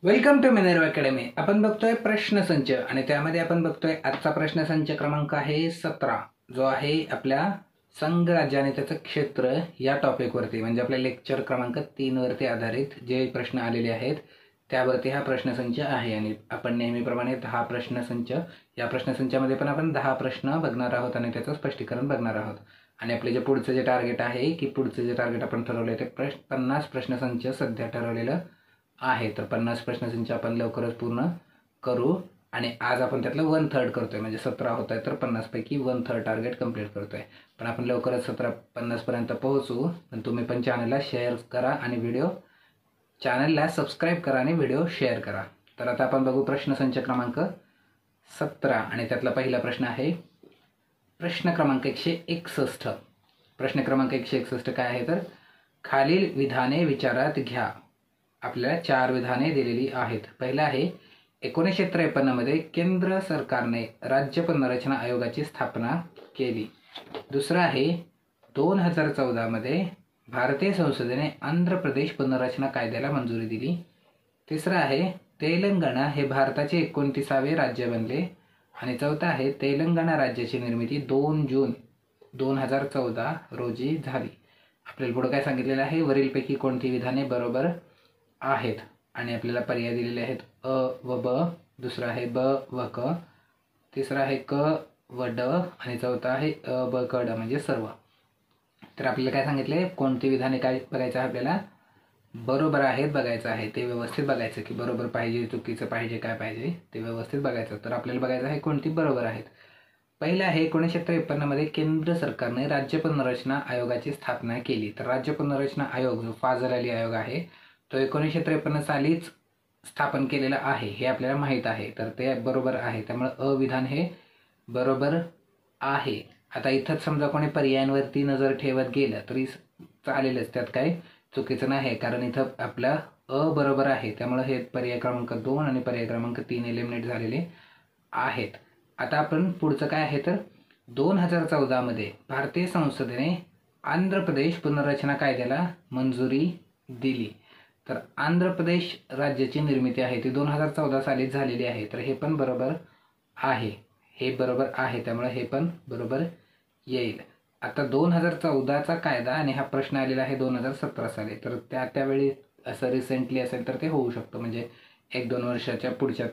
Welcome to Minerva academy. आपण बघतोय प्रश्नसंच आणि त्यामध्ये आपण बघतोय आजचा प्रश्नसंच क्रमांक आहे 17, जो आहे आपल्या संघ राज्य आणि त्याचं क्षेत्र या टॉपिकवरती, म्हणजे आपल्या लेक्चर क्रमांक 3 वरती आधारित जे प्रश्न आलेले आहेत त्यावरती हा प्रश्नसंच आहे। आणि आपण नेहमीप्रमाणे 10 प्रश्नसंच, या प्रश्नसंचामध्ये पण आपण 10 प्रश्न बघणार आहोत आणि त्याचं स्पष्टीकरण बघणार आहोत। आणि आपले जे पुढचं जे टार्गेट आहे की पुढचं जे टार्गेट आपण ठरवले ते 50 प्रश्नसंच सध्या ठरवलेलं आहे। तर 50 प्रश्नसंच आपण लवकरच पूर्ण करू आणि आज आपण त्यातलं 1/3 करतोय, म्हणजे 17 होत आहे तर 50 पैकी 1/3 टार्गेट कंप्लीट करतोय। पण आपण लवकरच 50 पर्यंत पोहोचू। पण तुम्ही पण चॅनलला शेअर करा आणि चॅनलला सबस्क्राईब करा आणि व्हिडिओ शेअर करा। तर आता आपण बघू प्रश्नसंच क्रमांक 17 आणि त्यातला पहिला प्रश्न आहे प्रश्न क्रमांक 161। प्रश्न क्रमांक 161 काय आहे तर खालील विधाने विचारात घ्या। आपल्याला 4 विधाने दिलेली आहेत। पहिलं आहे 1953 मध्ये केंद्र सरकारने राज्य पुनर्रचना आयोगाची स्थापना केली। दुसरं आहे 2014 मध्ये भारतीय संसदेने आंध्र प्रदेश पुनर्रचना कायद्याला मंजुरी दिली। तिसरं आहे तेलंगणा हे भारताचे 29वे राज्य बनले। आणि चौथं आहे तेलंगणा राज्याची निर्मिती 2 जून 2014 रोजी झाली। आपल्याला पुढे काय सांगितलेलं आहे, वरीलपैकी कोणती विधाने बरोबर आहेत आणि आपल्याला पर्याय दिलेले आहेत अ व ब, दुसरा आहे ब व क, तिसरा आहे क व ड आणि चौथा आहे अ ब क ड म्हणजे सर्व। तर आपल्याला काय सांगितले, कोणती विधाने काय बघायचं आहे, आपल्याला बरोबर आहेत बघायचं आहे, ते व्यवस्थित बघायचं की बरोबर पाहिजे चुकीचं पाहिजे काय पाहिजे ते व्यवस्थित बघायचं। तर आपल्याला बघायचं आहे कोणती बरोबर आहेत। पहिलं आहे 1953 मध्ये केंद्र सरकारने राज्य पुनर्रचना आयोगाची स्थापना केली। तर राज्य पुनर्रचना आयोग जो फाजल अली आयोग आहे तो 1953 सालीच स्थापन केलेला आहे हे आपल्याला माहीत आहे, तर ते बरोबर आहे। त्यामुळे अविधान हे बरोबर आहे। आता इथंच समजा कोणी पर्यायांवरती नजर ठेवत गेलं तरी चालेलच, त्यात काही चुकीचं नाही, कारण इथं आपला अ बरोबर आहे। त्यामुळे हे पर्याय क्रमांक 2 आणि पर्याय क्रमांक 3 एलिमिनेट झालेले आहेत। आता आपण पुढचं काय आहे तर 2014 मध्ये भारतीय संसदेने आंध्र प्रदेश पुनर्रचना कायद्याला मंजुरी दिली। तर आंध्र प्रदेश राज्याची निर्मिती आहे ती 2014 सालीच झालेली आहे, तर हे पण बरोबर आहे, हे बरोबर आहे, त्यामुळे हे पण बरोबर येईल। आता 2014चा कायदा आणि हा प्रश्न आलेला आहे 2017 साली, तर त्यावेळी असं रिसेंटली असेल तर ते होऊ शकतं, म्हणजे 1-2 वर्षाच्या पुढच्या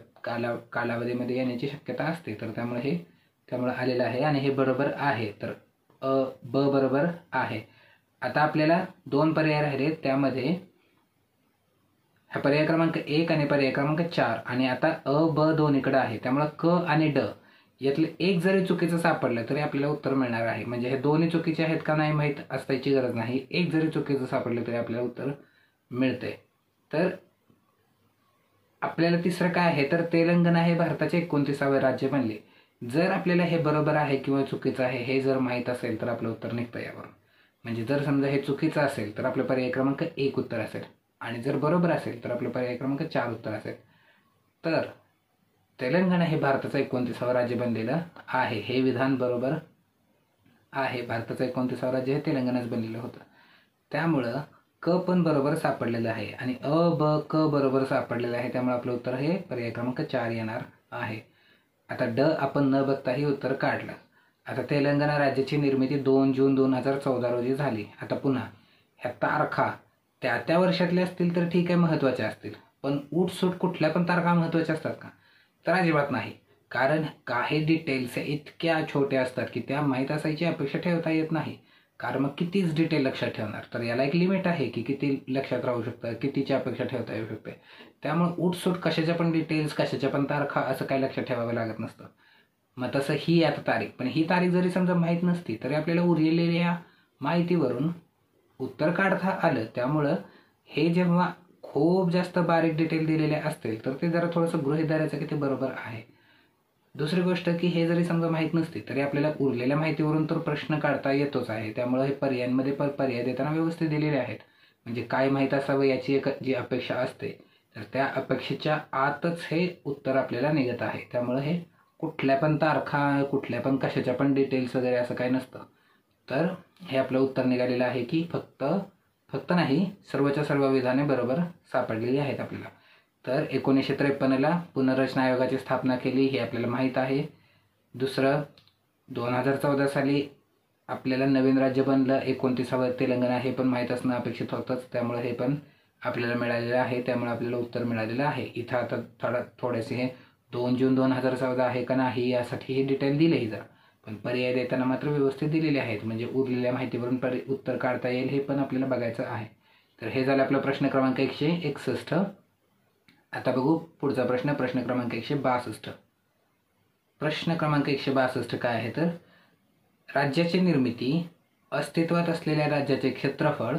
कालावधीमध्ये येण्याची शक्यता असते। तर त्यामुळे आलेलं आहे आणि हे बरोबर आहे, तर ब बरोबर आहे। आता आपल्याला 2 पर्याय राहिले, त्यामध्ये हा पर्याय क्रमांक 1 आणि पर्याय क्रमांक 4 आणि आता अ ब दोन्हीकडे आहे, त्यामुळे क आणि ड यातले एक जरी चुकीचं सापडलं तरी आपल्याला उत्तर मिळणार आहे। म्हणजे हे दोन्ही चुकीचे आहेत का नाही माहीत असण्याची गरज नाही, एक जरी चुकीचं सापडलं तरी आपल्याला उत्तर मिळते। तर आपल्याला तिसरं काय आहे तर तेलंगणा हे भारताचे 29वे राज्य बनले। जर आपल्याला हे बरोबर आहे किंवा चुकीचं आहे हे जर माहीत असेल तर आपलं उत्तर निघतं यावरून। म्हणजे जर समजा हे चुकीचं असेल तर आपलं पर्याय क्रमांक 1 उत्तर असेल आणि जर बरोबर असेल तर आपलं पर्याय क्रमांक 4 उत्तर असेल। तर तेलंगणा हे भारताचं 29वे राज्य बनलेलं आहे, हे विधान बरोबर आहे। भारताचं 29वे राज्य हे तेलंगणाच बनलेलं होतं, त्यामुळं क पण बरोबर सापडलेलं आहे आणि अ ब क बरोबर सापडलेलं आहे, त्यामुळे आपलं उत्तर हे पर्याय क्रमांक 4 येणार आहे। आता ड आपण न बघताही उत्तर काढलं। आता तेलंगणा राज्याची निर्मिती 2 जून 2014 रोजी झाली। आता पुन्हा ह्या तारखा त्या वर्षातल्या असतील तर ठीक आहे, महत्त्वाच्या असतील, पण उठसूट कुठल्या पण तारखा महत्त्वाच्या असतात का तर अजिबात नाही, कारण काही डिटेल्स इतक्या छोट्या असतात की त्या माहीत असायची अपेक्षा ठेवता येत नाही, कारण मग कितीच डिटेल लक्षात ठेवणार। तर याला एक लिमिट आहे की किती लक्षात राहू शकतं, कितीची अपेक्षा ठेवता येऊ शकते। त्यामुळे उठसूट कशाच्या पण डिटेल्स कशाच्या पण तारखा असं काही लक्षात ठेवावं लागत नसतं। मग तसं ही आता तारीख, पण ही तारीख जरी समजा माहीत नसती तरी आपल्याला उरलेल्या माहितीवरून उत्तर काढता आलं। त्यामुळं हे जेव्हा खूप जास्त बारीक डिटेल दिलेले असतील तर ते जरा थोडंसं गृहीत धरायचं की ते बरोबर आहे। दुसरी गोष्ट की हे जरी समजा माहीत नसते तरी आपल्याला उरलेल्या माहितीवरून तर प्रश्न काढता येतोच आहे, त्यामुळे हे पर्यायांमध्ये पर्याय देताना व्यवस्थित दिलेले आहेत। म्हणजे काय माहीत असावं याची एक जी अपेक्षा असते तर त्या अपेक्षेच्या आतच हे उत्तर आपल्याला निघत आहे। त्यामुळे हे कुठल्या पण तारखा कुठल्या पण कशाच्या पण डिटेल्स वगैरे असं काही नसतं। तर हे आपलं उत्तर निघालेलं आहे की फक्त नाही सर्वच्या सर्व विधाने बरोबर सापडलेली आहेत आपल्याला। तर 1953ला पुनर्रचना आयोगाची स्थापना केली हे आपल्याला माहीत आहे. दुसरं 2014 साली आपल्याला नवीन राज्य बनलं 29वं तेलंगणा, हे पण माहीत असणं अपेक्षित होतंच, त्यामुळे हे पण आपल्याला मिळालेलं आहे, त्यामुळे आपल्याला उत्तर मिळालेलं आहे. इथं आता थोडेसे हे 2 जून 2014 आहे का नाही यासाठी हे डिटेल दिले जरा, पण पर्याय देताना मात्र व्यवस्थित दिलेले आहेत, म्हणजे उरलेल्या माहितीवरून उत्तर काढता येईल हे पण आपल्याला बघायचं आहे. तर हे झालं आपला प्रश्न क्रमांक 161. आता बघू पुढचा प्रश्न, प्रश्न क्रमांक 162. प्रश्न क्रमांक 162 काय आहे तर राज्याची निर्मिती, अस्तित्वात असलेल्या राज्याचे क्षेत्रफळ,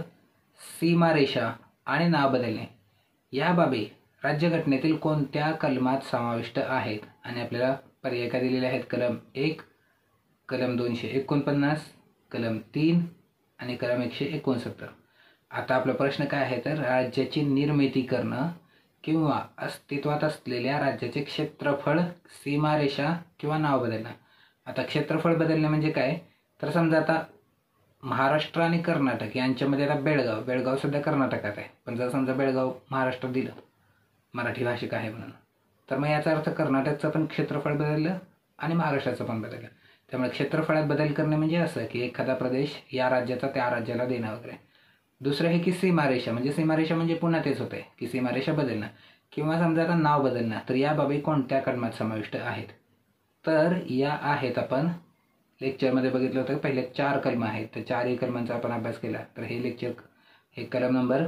सीमारेषा आणि नाव बदलणे या बाबी राज्यघटनेतील कोणत्या कलमात समाविष्ट आहेत? आणि आपल्याला पर्याय काय दिलेले आहेत? कलम 1, कलम 249, कलम 3 आणि कलम 169. आता आपला प्रश्न काय आहे तर राज्याची निर्मिती करणं किंवा अस्तित्वात असलेल्या राज्याचे क्षेत्रफळ, सीमारेषा किंवा नाव बदलणं. आता क्षेत्रफळ बदलणे म्हणजे काय तर समजा आता महाराष्ट्र आणि कर्नाटक यांच्यामध्ये आता बेळगाव सध्या कर्नाटकात आहे, पण जर समजा बेळगाव महाराष्ट्र दिलं, मराठी भाषिक आहे म्हणून, तर मग याचा अर्थ कर्नाटकचं पण क्षेत्रफळ बदललं आणि महाराष्ट्राचं पण बदललं. त्यामुळे क्षेत्रफळात बदल करणे म्हणजे असं की एखादा प्रदेश या राज्याचा त्या राज्याला देणं वगैरे. दुसरं हे की सीमारेषा, म्हणजे सीमारेषा म्हणजे पुन्हा तेच होते की सीमारेषा बदलणं किंवा समजा आता नाव बदलणं. तर या बाबी कोणत्या कलमात समाविष्ट आहेत? तर या आहेत, आपण लेक्चरमध्ये बघितलं होतं पहिले 4 कलम आहेत, तर 4ही कलमांचा आपण अभ्यास केला. तर हे कलम नंबर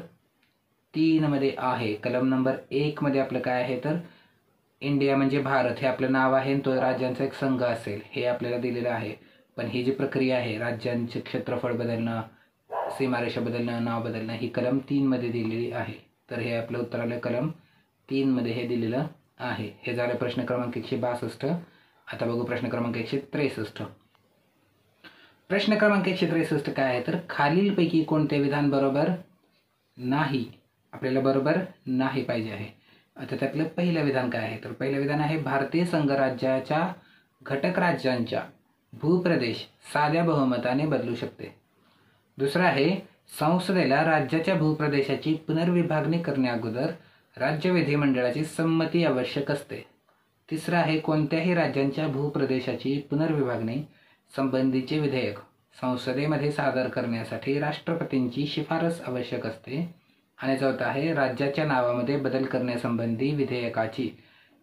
3 मध्ये आहे. कलम नंबर 1 मध्ये आपलं काय आहे तर इंडिया म्हणजे भारत हे आपलं नाव आहे, तो राज्यांचा एक संघ असेल हे आपल्याला दिलेलं आहे. पण ही जी प्रक्रिया आहे राज्यांचे क्षेत्रफळ बदलणं, सीमारेषा बदलणं, नाव बदलणं, ही कलम 3 मध्ये दिलेली आहे. तर हे आपलं उत्तर आलं कलम 3 मध्ये हे दिलेलं आहे. हे झालं प्रश्न क्रमांक 162. आता बघू प्रश्न क्रमांक 163. प्रश्न क्रमांक 163 काय आहे तर खालीलपैकी कोणते विधान बरोबर नाही? आपल्याला बरोबर नाही पाहिजे आहे. आता त्यातलं पहिलं विधान काय आहे तर पहिलं विधान आहे भारतीय संघराज्याच्या घटक राज्यांच्या भूप्रदेश साध्या बहुमताने बदलू शकते. दुसरं आहे संसदेला राज्याच्या भूप्रदेशाची पुनर्विभागणी करण्याअगोदर राज्य विधिमंडळाची संमती आवश्यक असते. तिसरं आहे कोणत्याही राज्यांच्या भूप्रदेशाची पुनर्विभागणी संबंधीचे विधेयक संसदेमध्ये सादर करण्यासाठी राष्ट्रपतींची शिफारस आवश्यक असते. आणि चौथा आहे राज्याच्या नावामध्ये बदल करण्यासंबंधी विधेयकाची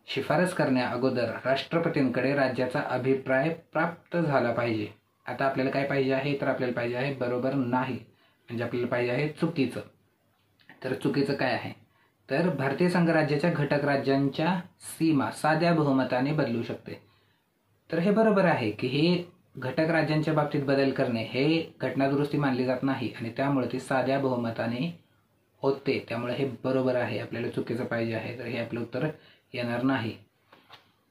शिफारस करण्याअगोदर राष्ट्रपतींकडे राज्याचा अभिप्राय प्राप्त झाला पाहिजे. आता आपल्याला काय पाहिजे आहे तर आपल्याला पाहिजे आहे बरोबर नाही, म्हणजे आपल्याला पाहिजे आहे चुकीचं. तर चुकीचं काय आहे तर भारतीय संघराज्याच्या घटक राज्यांच्या सीमा साध्या बहुमताने बदलू शकते. तर हे बरोबर आहे की हे घटक राज्यांच्या बाबतीत बदल करणे हे घटनादुरुस्ती मानली जात नाही आणि त्यामुळे ती साध्या बहुमताने होते, त्यामुळे हे बरोबर आहे. आपल्याला चुकीचं पाहिजे आहे, तर हे आपलं उत्तर येणार नाही.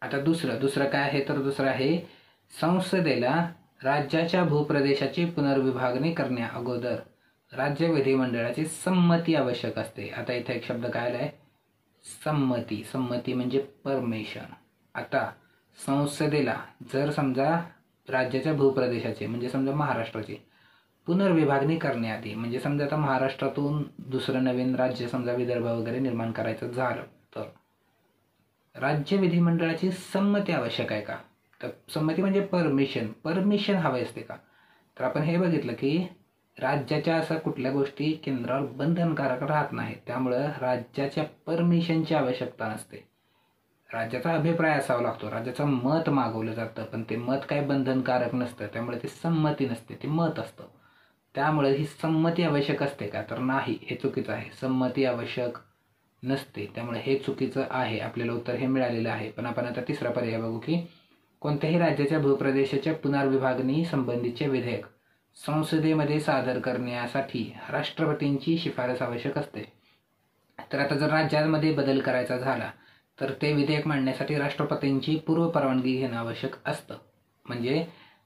आता दुसरं काय आहे तर दुसरं आहे संसदेला राज्याच्या भूप्रदेशाची पुनर्विभागणी करण्याअगोदर राज्य विधिमंडळाची संमती आवश्यक असते. आता इथे एक शब्द काय आलाय संमती. संमती म्हणजे परमिशन. आता संसदेला जर समजा राज्याच्या भूप्रदेशाचे म्हणजे समजा महाराष्ट्राची पुनर्विभागणी करण्याआधी, म्हणजे समजा आता महाराष्ट्रातून दुसरं नवीन राज्य समजा विदर्भ वगैरे निर्माण करायचं झालं तर राज्य विधिमंडळाची संमती आवश्यक आहे का? तर संमती म्हणजे परमिशन हवी असते का? तर आपण हे बघितलं की राज्याच्या अशा कुठल्या गोष्टी केंद्रावर बंधनकारक राहत नाहीत, त्यामुळं राज्याच्या परमिशनची आवश्यकता नसते. राज्याचा अभिप्राय असावा लागतो, राज्याचं मत मागवलं जातं, पण ते मत काय बंधनकारक नसतं, त्यामुळे ते संमती नसते, ते मत असतं. त्यामुळे ही संमती आवश्यक असते का तर नाही, हे चुकीचं आहे. संमती आवश्यक नसते, त्यामुळे हे चुकीचं आहे. आपल्याला उत्तर हे मिळालेलं आहे. पण आपण आता तिसरा पर्याय बघू की कोणत्याही राज्याच्या भूप्रदेशाच्या पुनर्विभागणी संबंधीचे विधेयक संसदेमध्ये सादर करण्यासाठी राष्ट्रपतींची शिफारस आवश्यक असते. तर आता जर राज्यामध्ये बदल करायचा झाला तर ते विधेयक मांडण्यासाठी राष्ट्रपतींची पूर्व परवानगी घेणं आवश्यक असतं. म्हणजे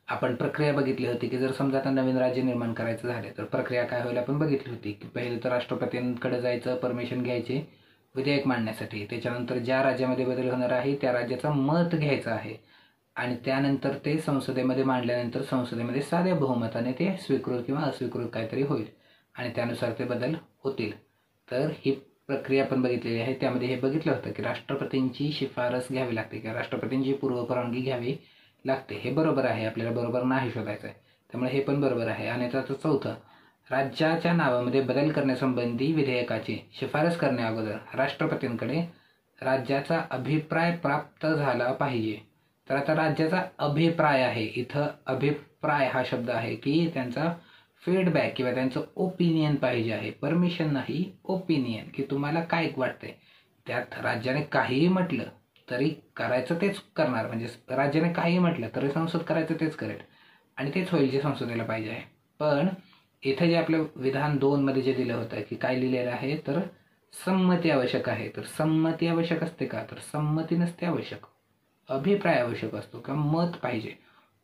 आपण प्रक्रिया बघितली होती की जर समजा आता नवीन राज्य निर्माण करायचं झालं तर प्रक्रिया काय होईल आपण बघितली होती की पहिले तर राष्ट्रपतींकडे जायचं, परमिशन घ्यायचे विधेयक मांडण्यासाठी, त्याच्यानंतर ज्या राज्यामध्ये बदल होणार आहे त्या राज्याचं मत घ्यायचं आहे आणि त्यानंतर ते संसदेमध्ये मांडल्यानंतर संसदेमध्ये साध्या बहुमताने ते स्वीकृत किंवा अस्वीकृत काहीतरी होईल आणि त्यानुसार ते बदल होतील. तर ही प्रक्रिया आपण बघितलेली आहे. त्यामध्ये हे बघितलं होतं की राष्ट्रपतींची शिफारस घ्यावी लागते किंवा राष्ट्रपतींची पूर्वपरवानगी घ्यावी लागते. हे बरोबर आहे, आपल्याला बरोबर नाही शोधायचं आहे, त्यामुळे हे पण बरोबर आहे. आणि त्याचं चौथं, राज्याच्या नावामध्ये बदल करण्यासंबंधी विधेयकाची शिफारस करण्याअगोदर राष्ट्रपतींकडे राज्याचा अभिप्राय प्राप्त झाला पाहिजे. तर आता राज्याचा अभिप्राय आहे, इथं अभिप्राय हा शब्द आहे की त्यांचा फीडबॅक किंवा त्यांचं ओपिनियन पाहिजे आहे. परमिशन नाही, ओपिनियन, की तुम्हाला काय वाटतंय. त्यात राज्याने काहीही म्हटलं तरी करायचं तेच करणार, म्हणजे राज्याने काहीही म्हटलं तरी संसद करायचं तेच करेल आणि तेच होईल जे संसदेला पाहिजे आहे. पण इथं जे आपलं विधान 2 जे दिलं होतं की काय लिहिलेलं आहे, तर संमती आवश्यक आहे. तर संमती आवश्यक असते का, तर संमती नसते आवश्यक, अभिप्राय आवश्यक असतो किंवा मत पाहिजे.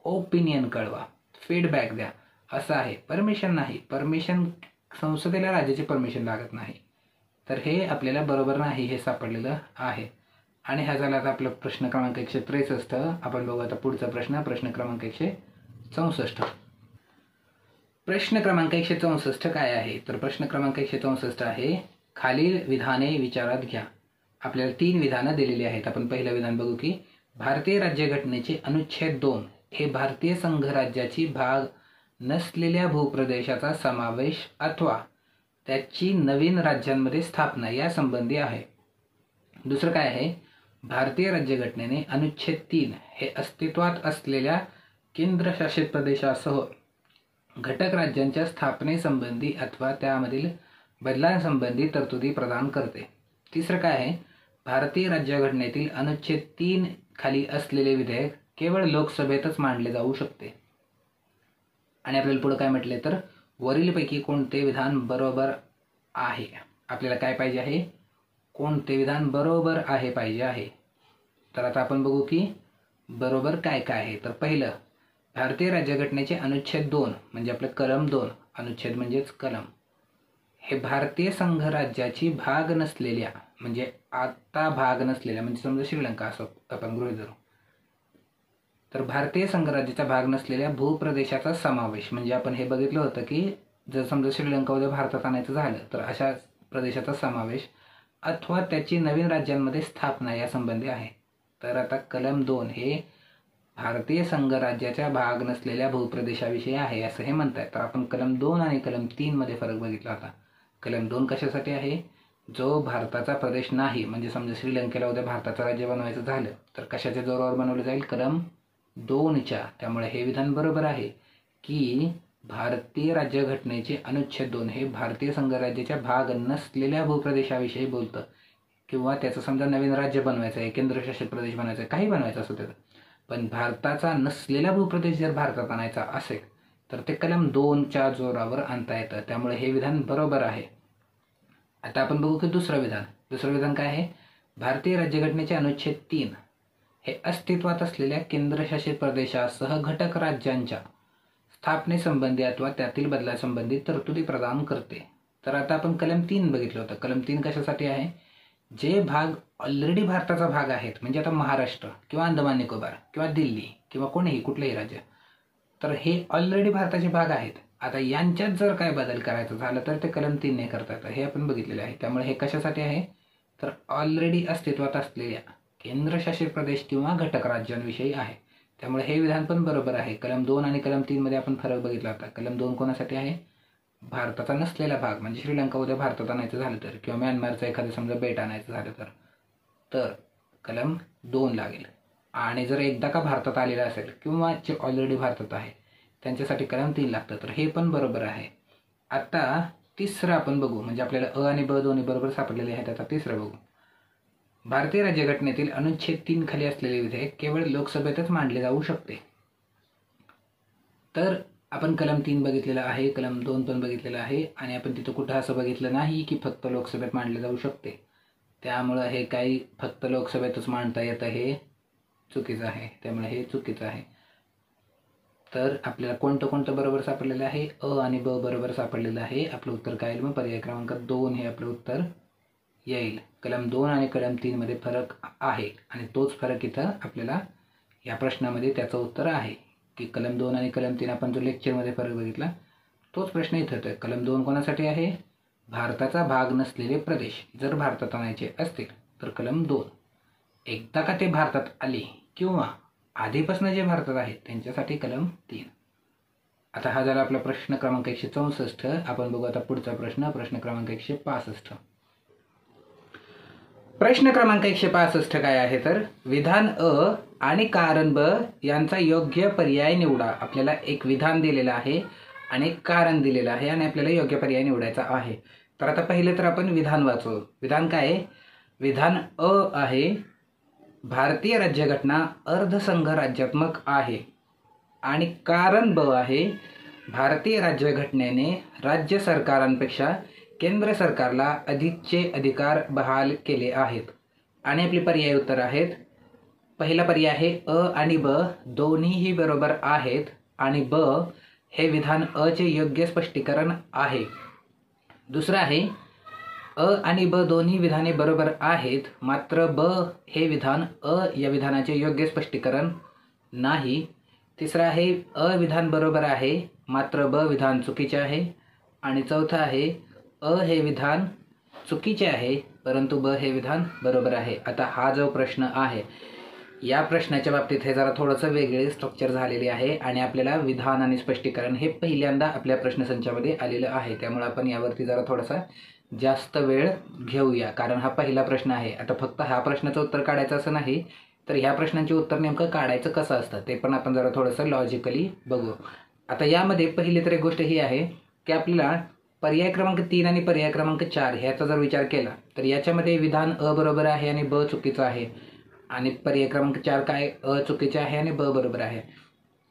ओपिनियन कळवा, फीडबॅक द्या, असं आहे. परमिशन नाही, परमिशन संसदेला राज्याची परमिशन लागत नाही. तर हे आपल्याला बरोबर नाही हे सापडलेलं आहे. आणि हा झाला आता आपला प्रश्न क्रमांक 163. आपण बघू आता पुढचा प्रश्न क्रमांक 164. प्रश्न क्रमांक 164 काय आहे, तर प्रश्न क्रमांक 164 आहे, खालील विधाने विचारात घ्या. आपल्याला 3 विधानं दिलेली आहेत. आपण पहिलं विधान बघू की भारतीय राज्यघटनेचे अनुच्छेद 2 हे भारतीय संघराज्याची भाग नसलेल्या भूप्रदेशाचा समावेश अथवा त्याची नवीन राज्यांमध्ये स्थापना यासंबंधी आहे. दुसरं काय आहे, भारतीय राज्यघटनेने अनुच्छेद 3 हे अस्तित्वात असलेल्या केंद्रशासित प्रदेशासह घटक राज्यांच्या स्थापनेसंबंधी अथवा त्यामधील बदलांसंबंधी तरतुदी प्रदान करते. तिसरं काय आहे, भारतीय राज्यघटनेतील अनुच्छेद 3 खाली असलेले विधेयक केवळ लोकसभेतच मांडले जाऊ शकते. आणि आपल्याला पुढे काय म्हटले, तर वरीलपैकी कोणते विधान बरोबर आहे. आपल्याला काय पाहिजे आहे, कोणते विधान बरोबर आहे पाहिजे आहे. तर आता आपण बघू की बरोबर काय काय आहे. तर पहिलं, भारतीय राज्यघटनेचे अनुच्छेद 2 म्हणजे आपलं कलम 2, अनुच्छेद म्हणजेच कलम, हे भारतीय संघराज्याची भाग नसलेल्या, म्हणजे आता भाग नसलेल्या, म्हणजे समजा श्रीलंका असं आपण गृहीत धरू, तर भारतीय संघराज्याचा भाग नसलेल्या भूप्रदेशाचा समावेश, म्हणजे आपण हे बघितलं होतं की जर समजा श्रीलंका उद्या भारतात आणायचं झालं तर अशा प्रदेशाचा समावेश अथवा त्याची नवीन राज्यांमध्ये स्थापना यासंबंधी आहे. तर आता कलम 2 हे भारतीय संघराज्याच्या भाग नसलेल्या भूप्रदेशाविषयी आहे असं हे म्हणत आहे. तर आपण कलम 2 आणि कलम 3 मध्ये फरक बघितला होता. कलम 2 कशासाठी आहे, जो भारताचा प्रदेश नाही, म्हणजे समजा श्रीलंकेला उद्या भारताचं राज्य बनवायचं झालं तर कशाच्या जोरावर बनवलं जाईल, कलम 2च्या. त्यामुळे हे विधान बरोबर आहे की भारतीय राज्यघटनेचे अनुच्छेद 2 हे भारतीय संघराज्याच्या भाग नसलेल्या भूप्रदेशाविषयी बोलतं, किंवा त्याचं समजा नवीन राज्य बनवायचं आहे, केंद्रशासित प्रदेश बनवायचा आहे, काही बनायचं असं त्याचं, पण भारताचा नसलेला भूप्रदेश जर भारतात आणायचा असेल तर ते कलम 2च्या जोरावर आणता येतं. त्यामुळे हे विधान बरोबर आहे. आता आपण बघू की दुसरं विधान काय आहे, भारतीय राज्यघटनेचे अनुच्छेद 3 हे अस्तित्वात असलेल्या केंद्रशासित प्रदेशासह घटक राज्यांच्या स्थापनेसंबंधी अथवा त्यातील बदलासंबंधी तरतुदी प्रदान करते. तर आता आपण कलम 3 बघितलं होतं. कलम 3 कशासाठी आहे, जे भाग ऑलरेडी भारताचा भाग आहेत, म्हणजे आता महाराष्ट्र किंवा अंदमान निकोबार किंवा दिल्ली किंवा कोणीही कुठलंही राज्य, तर हे ऑलरेडी भारताचे भाग आहेत. आता यांच्यात जर काय बदल करायचं झालं तर ते कलम 3 ने करता येतं, हे आपण बघितलेले आहे. त्यामुळे हे कशासाठी आहे, तर ऑलरेडी अस्तित्वात असलेल्या केंद्रशासित प्रदेश किंवा घटक राज्यांविषयी आहे. त्यामुळे हे विधान पण बरोबर आहे. कलम 2 आणि कलम 3 मध्ये आपण फरक बघितला होता. कलम 2 कोणासाठी आहे, भारताचा नसलेला भाग, म्हणजे श्रीलंका उद्या भारतात आणायचं झालं तर, किंवा म्यानमारचं एखादं समजा बेट आणायचं झालं तर कलम 2 लागेल. आणि जर एकदा का भारतात आलेलं असेल किंवा जे ऑलरेडी भारतात आहे त्यांच्यासाठी कलम 3 लागतं. तर हे पण बरोबर आहे. आता तिसरं आपण बघू, म्हणजे आपल्याला अ आणि ब दोन्ही बरोबर सापडलेले आहेत. आता तिसरं बघू, भारतीय राज्यघटनेतील अनुच्छेद 3 खाली असलेले विधेयक केवळ लोकसभेतच मांडले जाऊ शकते. तर आपण कलम 3 बघितलेलं आहे, कलम 2 पण बघितलेलं आहे, आणि आपण तिथं कुठं असं बघितलं नाही की फक्त लोकसभेत मांडले जाऊ शकते. त्यामुळं हे काही फक्त लोकसभेतच मांडता येतं हे चुकीचं आहे. त्यामुळे हे चुकीचं आहे. तर आपल्याला कोणतं बरोबर सापडलेलं आहे, अ आणि ब बरोबर सापडलेलं आहे. आपलं उत्तर काय येईल, मग पर्याय क्रमांक 2 हे आपलं उत्तर येईल. कलम 2 आणि कलम 3 मध्ये फरक आहे आणि तोच फरक इथं आपल्याला या प्रश्नामध्ये त्याचं उत्तर आहे की कलम 2 आणि कलम 3 आपण जो लेक्चरमध्ये फरक बघितला तोच प्रश्न इथं होतो. कलम 2 कोणासाठी आहे, भारताचा भाग नसलेले प्रदेश जर भारतात आणायचे असतील तर कलम 2. एकदा का ते भारतात आले किंवा आधीपासून जे भारतात आहेत त्यांच्यासाठी कलम 3. आता हा झाला आपला प्रश्न क्रमांक 164. आपण बघू आता पुढचा प्रश्न क्रमांक 165. प्रश्न क्रमांक 165 काय आहे तर विधान अ आणि कारण ब यांचा योग्य पर्याय निवडा. आपल्याला एक विधान दिलेलं आहे आणि एक कारण दिलेलं आहे आणि आपल्याला योग्य पर्याय निवडायचा आहे. तर आता पहिले तर आपण विधान वाचू. विधान काय आहे? विधान अ आहे भारतीय राज्यघटना अर्धसंघ राज्यात्मक आहे आणि कारण ब आहे भारतीय राज्यघटनेने राज्य सरकारांपेक्षा केंद्र सरकारला अधिकचे अधिकार बहाल केले आहेत. आणि आपली पर्याय उत्तर आहेत. पहिला पर्याय आहे अ आणि ब दोन्हीही बरोबर आहेत आणि ब हे विधान अ चे योग्य स्पष्टीकरण आहे. दुसरं आहे अ आणि ब दोन्ही विधाने बरोबर आहेत मात्र ब हे विधान अ या विधानाचे योग्य स्पष्टीकरण नाही. तिसरं आहे अ विधान बरोबर आहे मात्र ब विधान चुकीचे आहे. आणि चौथं आहे अ हे विधान चुकीचे आहे परंतु ब हे विधान बरोबर आहे. आता हा जो प्रश्न आहे या प्रश्नाच्या बाबतीत हे जरा थोडंसं वेगळे स्ट्रक्चर झालेले आहे आणि आपल्याला विधान आणि स्पष्टीकरण हे पहिल्यांदा आपल्या प्रश्नसंचामध्ये आलेलं आहे. त्यामुळे आपण यावरती जरा थोडासा जास्त वेळ घेऊया कारण हा पहिला प्रश्न आहे. आता फक्त हा प्रश्नाचं उत्तर काढायचं असं नाही तर ह्या प्रश्नांचे उत्तर नेमकं काढायचं कसं असतं ते पण आपण जरा थोडंसं लॉजिकली बघू. आता यामध्ये पहिली तर एक गोष्ट ही आहे की आपल्याला पर्याय क्रमांक 3 आणि पर्याय क्रमांक 4 ह्याचा जर विचार केला तर याच्यामध्ये विधान अ बरोबर आहे आणि ब चुकीचं आहे आणि पर्याय क्रमांक 4 काय अ चुकीचे आहे आणि ब बरोबर आहे.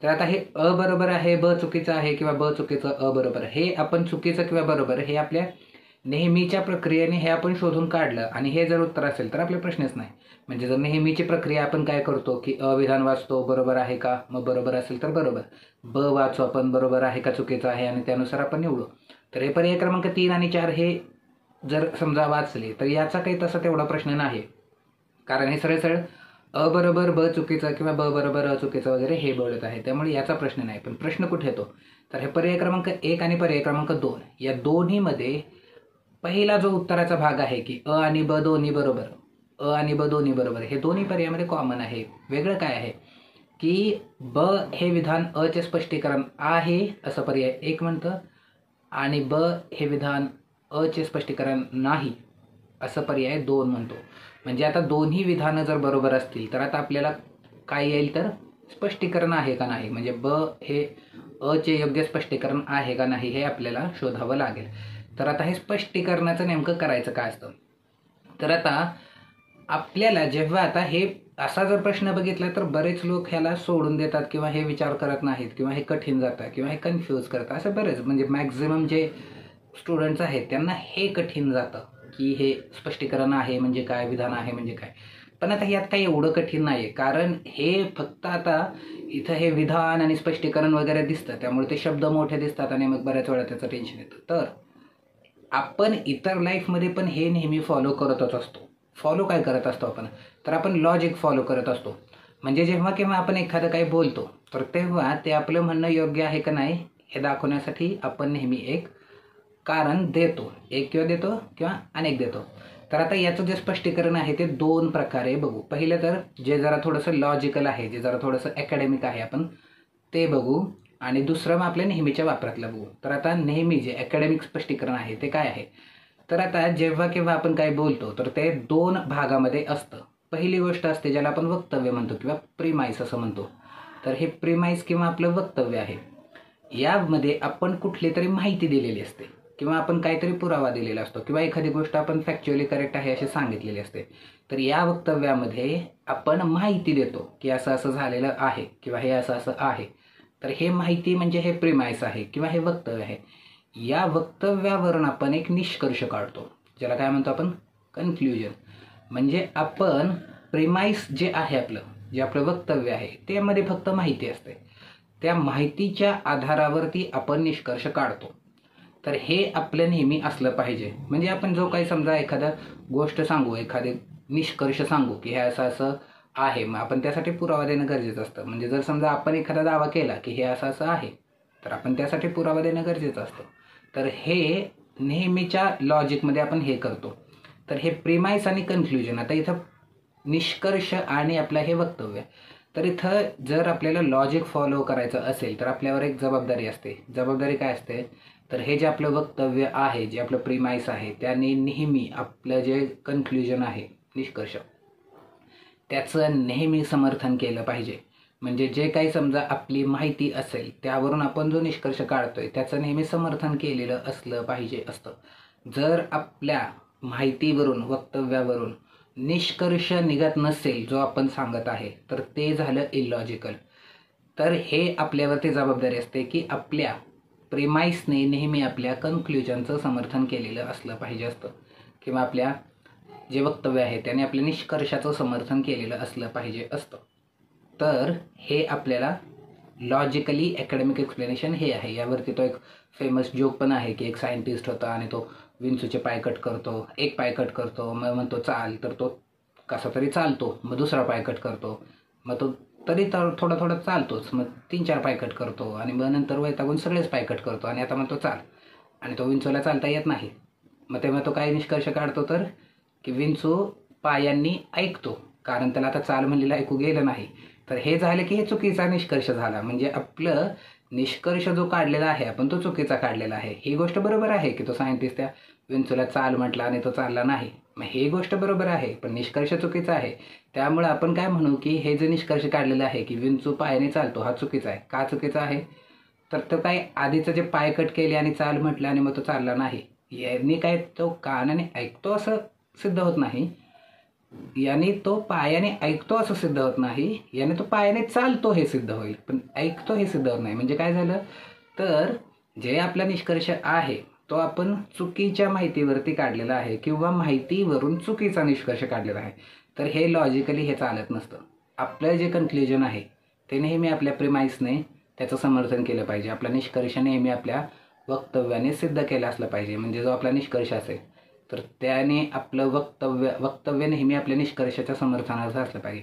तर आता हे अ बरोबर आहे ब चुकीचं आहे किंवा ब चुकीचं अ बरोबर हे आपण चुकीचं किंवा बरोबर हे आपल्या नेहमीच्या प्रक्रियेने हे आपण शोधून काढलं आणि हे जर उत्तर असेल तर आपले प्रश्नच नाही. म्हणजे जर नेहमीची प्रक्रिया आपण काय करतो की अ विधान वाचतो बरोबर आहे का मग बरोबर असेल तर बरोबर, ब वाचू आपण बरोबर आहे का चुकीचं आहे आणि त्यानुसार आपण निवडू. तर हे पर्याय क्रमांक 3 आणि 4 हे जर समजा वाचले तर याचा काही तसा तेवढा प्रश्न नाही कारण हे सरळ सरळ अ बरोबर ब चुकीचं किंवा ब बरोबर अ चुकीचं वगैरे हे बोलत आहे त्यामुळे याचा प्रश्न नाही. पण प्रश्न कुठे येतो तर हे पर्याय क्रमांक 1 आणि पर्याय क्रमांक 2 या दोन्हीमध्ये पहिला जो उत्तराचा भाग आहे की अ आणि ब दोन्ही बरोबर, अ आणि ब दोन्ही बरोबर हे दोन्ही पर्यायामध्ये कॉमन आहे. वेगळं काय आहे की ब हे विधान अ चे स्पष्टीकरण आहे असं पर्याय 1 म्हणतं आणि ब हे विधान अ चे स्पष्टीकरण नाही असं पर्याय 2 म्हणतो. म्हणजे आता दोन्ही विधानं जर बरोबर असतील तर आता आपल्याला काय येईल तर स्पष्टीकरण आहे का नाही म्हणजे ब हे अ चे योग्य स्पष्टीकरण आहे का नाही हे आपल्याला शोधावं लागेल. तर आता हे स्पष्टीकरणाचं नेमकं करायचं काय असतं तर आता आपल्याला जेव्हा आता हे असा जर प्रश्न बघितला तर बरेच लोक ह्याला सोडून देतात किंवा हे विचार करत नाहीत किंवा हे कठीण जातं किंवा हे कन्फ्यूज करतं. असं बरेच म्हणजे मॅक्झिमम जे स्टुडंट्स आहेत त्यांना हे कठीण जातं की हे स्पष्टीकरण आहे म्हणजे काय, विधान आहे म्हणजे काय. पण आता यात काही एवढं कठीण नाही आहे कारण हे फक्त आता इथं हे विधान आणि स्पष्टीकरण वगैरे दिसतं त्यामुळे ते शब्द मोठे दिसतात आणि मग बऱ्याच वेळा त्याचं टेन्शन येतं. तर आपण इतर लाईफमध्ये पण हे नेहमी फॉलो करतच असतो. फॉलो काय करत असतो आपण तर आपण लॉजिक फॉलो करत असतो. म्हणजे जेव्हा केव्हा आपण एखादं काही बोलतो तर तेव्हा ते आपलं म्हणणं योग्य आहे का नाही हे दाखवण्यासाठी आपण नेहमी एक कारण देतो, एक किंवा देतो किंवा अनेक देतो. तर आता याचं जे स्पष्टीकरण आहे ते 2 प्रकारे बघू. पहिलं तर जे जरा थोडंसं लॉजिकल आहे जे जरा थोडंसं अकॅडमिक आहे आपण ते बघू आणि दुसरं मग आपल्या नेहमीच्या वापरातलं बघू. तर आता नेहमी जे अकॅडमिक स्पष्टीकरण आहे ते काय आहे तर आता जेव्हा केव्हा आपण काय बोलतो तर ते 2 भागामध्ये असतं. पहिली गोष्ट असते ज्याला आपण वक्तव्य म्हणतो किंवा प्रिमाइस असं म्हणतो. तर हे प्रिमाइस किंवा आपलं वक्तव्य आहे यामध्ये आपण कुठली तरी माहिती दिलेली असते किंवा आपण काहीतरी पुरावा दिलेला असतो किंवा एखादी गोष्ट आपण फॅक्च्युअली करेक्ट आहे अशी सांगितलेली असते. तर या वक्तव्यामध्ये आपण माहिती देतो की असं असं झालेलं आहे किंवा हे असं असं आहे. तर हे माहिती म्हणजे हे प्रिमाइस आहे किंवा हे वक्तव्य आहे. या वक्तव्यावरून आपण एक निष्कर्ष काढतो ज्याला काय म्हणतो आपण कन्क्ल्युजन. म्हणजे आपण प्रिमाइस जे आहे आपलं जे आपलं वक्तव्य आहे त्यामध्ये फक्त माहिती असते, त्या माहितीच्या आधारावरती आपण निष्कर्ष काढतो. तर हे आपलं नेहमी असलं पाहिजे. म्हणजे आपण जो काही समजा एखादा गोष्ट सांगू, एखादे निष्कर्ष सांगू की हे असं असं आहे मग आपण त्यासाठी पुरावा देणं गरजेचं असतं. म्हणजे जर समजा आपण एखादा दावा केला की हे असं असं आहे तर आपण त्यासाठी पुरावा देणं गरजेचं असतं. तर हे नेहमीच्या लॉजिकमध्ये आपण हे करतो. तर हे प्रिमाइस आणि कन्क्ल्युजन. आता इथं निष्कर्ष आणि आपलं हे वक्तव्य. तर इथं जर आपल्याला लॉजिक फॉलो करायचं असेल तर आपल्यावर एक जबाबदारी असते. जबाबदारी काय असते, तर हे जे आपलं वक्तव्य आहे, जे आपलं प्रिमाइस आहे, त्याने नेहमी आपलं जे कन्क्ल्युजन आहे, निष्कर्ष, त्याचं नेहमी समर्थन केलं पाहिजे. म्हणजे जे काही समजा आपली माहिती असेल त्यावरून आपण जो निष्कर्ष काढतोय त्याचं नेहमी समर्थन केलेलं असलं पाहिजे असतं. जर आपल्या माहितीवरून, वक्तव्यावरून निष्कर्ष निघत नसेल जो आपण सांगत आहे, तर ते झालं इलॉजिकल. तर हे आपल्यावरती जबाबदारी असते की आपल्या प्रिमाइसने नेहमी आपल्या कन्क्ल्युजनचं समर्थन केलेलं असलं पाहिजे असतं, किंवा आपल्या जे वक्तव्य आहे त्याने आपल्या निष्कर्षाचं समर्थन केलेलं असलं पाहिजे असतं. तर हे आपल्याला लॉजिकली अकॅडमिक एक्सप्लेनेशन हे आहे. यावरती तो एक फेमस जोक पण आहे की एक सायंटिस्ट होता आणि तो विंचूचे पाय कट करतो, एक पाय कट करतो, मग म्हणतो चाल, तर तो कसा तरी चालतो, मग दुसरा पाय कट करतो, मग तो तरी तर थोडा थोडा चालतोच, मग 3-4 पाय कट करतो आणि मग नंतर वैतागून सगळेच पाय कट करतो आणि आता म्हणतो चाल, आणि तो विंचूला चालता येत नाही. मग तेव्हा तो काय निष्कर्ष काढतो, तर की विंचू पायांनी ऐकतो, कारण त्याला आता चाल म्हणलेलं ऐकू गेलं नाही. तर हे झालं की हे चुकीचा निष्कर्ष झाला. म्हणजे आपलं निष्कर्ष जो काढलेला आहे आपण तो चुकीचा काढलेला आहे. ही गोष्ट बरोबर आहे की तो सायंटिस्ट त्या विंचूला चाल म्हटला आणि तो चालला नाही, मग ही गोष्ट बरोबर आहे, पण निष्कर्ष चुकीचा आहे. त्यामुळे आपण काय म्हणू की हे जे निष्कर्ष काढलेलं आहे की विंचू पायाने चालतो हा चुकीचा आहे. का चुकीचा आहे, तर तो काय आधीचं जे पाय कट केले आणि चाल म्हटलं आणि मग तो चालला नाही, यांनी काय तो कानाने ऐकतो असं सिद्ध होत नाही, याने तो पायाने ऐकतो असं सिद्ध होत नाही, याने तो पायाने चालतो हे सिद्ध होईल, पण ऐकतो हे सिद्ध होत नाही. म्हणजे काय झालं, तर जे आपला निष्कर्ष आहे तो आपण चुकीच्या माहितीवरती काढलेला आहे किंवा माहितीवरून चुकीचा निष्कर्ष काढलेला आहे. तर हे लॉजिकली हे चालत नसतं. आपलं जे कन्क्ल्युजन आहे ते नेहमी आपल्या प्रिमाइसने त्याचं समर्थन केलं पाहिजे. आपला निष्कर्ष नेहमी आपल्या वक्तव्याने सिद्ध केला असलं पाहिजे. म्हणजे जो आपला निष्कर्ष असेल तर त्याने आपलं वक्तव्य नेहमी आपल्या निष्कर्षाच्या समर्थनाचं असलं पाहिजे.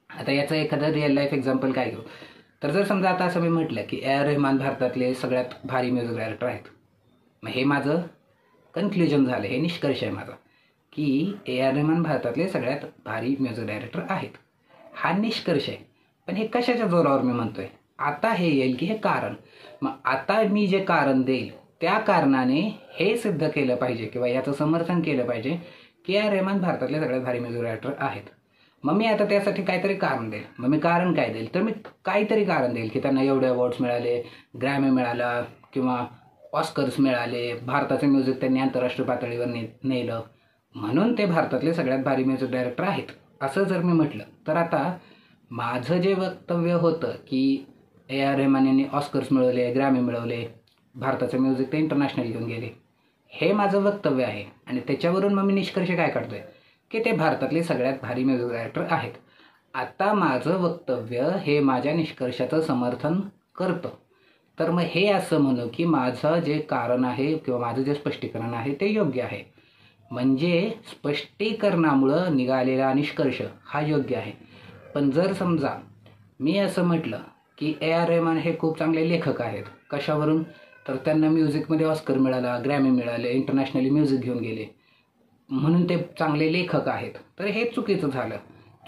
आता याचं एखादं रिअल लाईफ एक्झाम्पल काय घेऊ, तर जर समजा आता असं मी म्हटलं की ए आर रहमान भारतातले सगळ्यात भारी म्युझिक डायरेक्टर आहेत, मग हे माझं कन्क्ल्युजन झालं, हे निष्कर्ष आहे माझा की ए आर रहमान भारतातले सगळ्यात भारी म्युझिक डायरेक्टर आहेत. हा निष्कर्ष आहे. पण हे कशाच्या जोरावर मी म्हणतोय, आता हे येईल की हे कारण. मग आता मी जे कारण देईल त्या कारणाने हे सिद्ध केलं पाहिजे किंवा याचं समर्थन केलं पाहिजे की ए आर रहमान भारतातले सगळ्यात भारी म्युझिक डायरेक्टर आहेत. मग मी आता त्यासाठी काहीतरी कारण देईल. मग मी कारण काय देईल, तर मी काहीतरी कारण देईल की त्यांना एवढे अवॉर्ड्स मिळाले, ग्रॅमी मिळाला किंवा ऑस्कर्स मिळाले, भारताचं म्युझिक त्यांनी आंतरराष्ट्रीय पातळीवर नेलं, म्हणून ते भारतातले सगळ्यात भारी म्युझिक डायरेक्टर आहेत, असं जर मी म्हटलं, तर आता माझं जे वक्तव्य होतं की ए आर रहमान यांनी ऑस्कर्स मिळवले, ग्रॅमी मिळवले, भारताचं म्युझिक ते इंटरनॅशनल घेऊन गेले, हे माझं वक्तव्य आहे. आणि त्याच्यावरून मग मी निष्कर्ष काय काढतोय की ते भारतातले सगळ्यात भारी म्युझिक डायरेक्टर आहेत. आता माझं वक्तव्य हे माझ्या निष्कर्षाचं समर्थन करतं. तर मग हे असं म्हणू की माझं जे कारण आहे किंवा माझं जे स्पष्टीकरण आहे ते योग्य आहे. म्हणजे स्पष्टीकरणामुळं निघालेला निष्कर्ष हा योग्य आहे. पण जर समजा मी असं म्हटलं की ए आर रहमान हे खूप चांगले लेखक आहेत, कशावरून, तर त्यांना म्युझिकमध्ये ऑस्कर मिळाला, ग्रॅमी मिळाले, इंटरनॅशनली म्युझिक घेऊन गेले, म्हणून ते चांगले लेखक आहेत, तर हे चुकीचं झालं.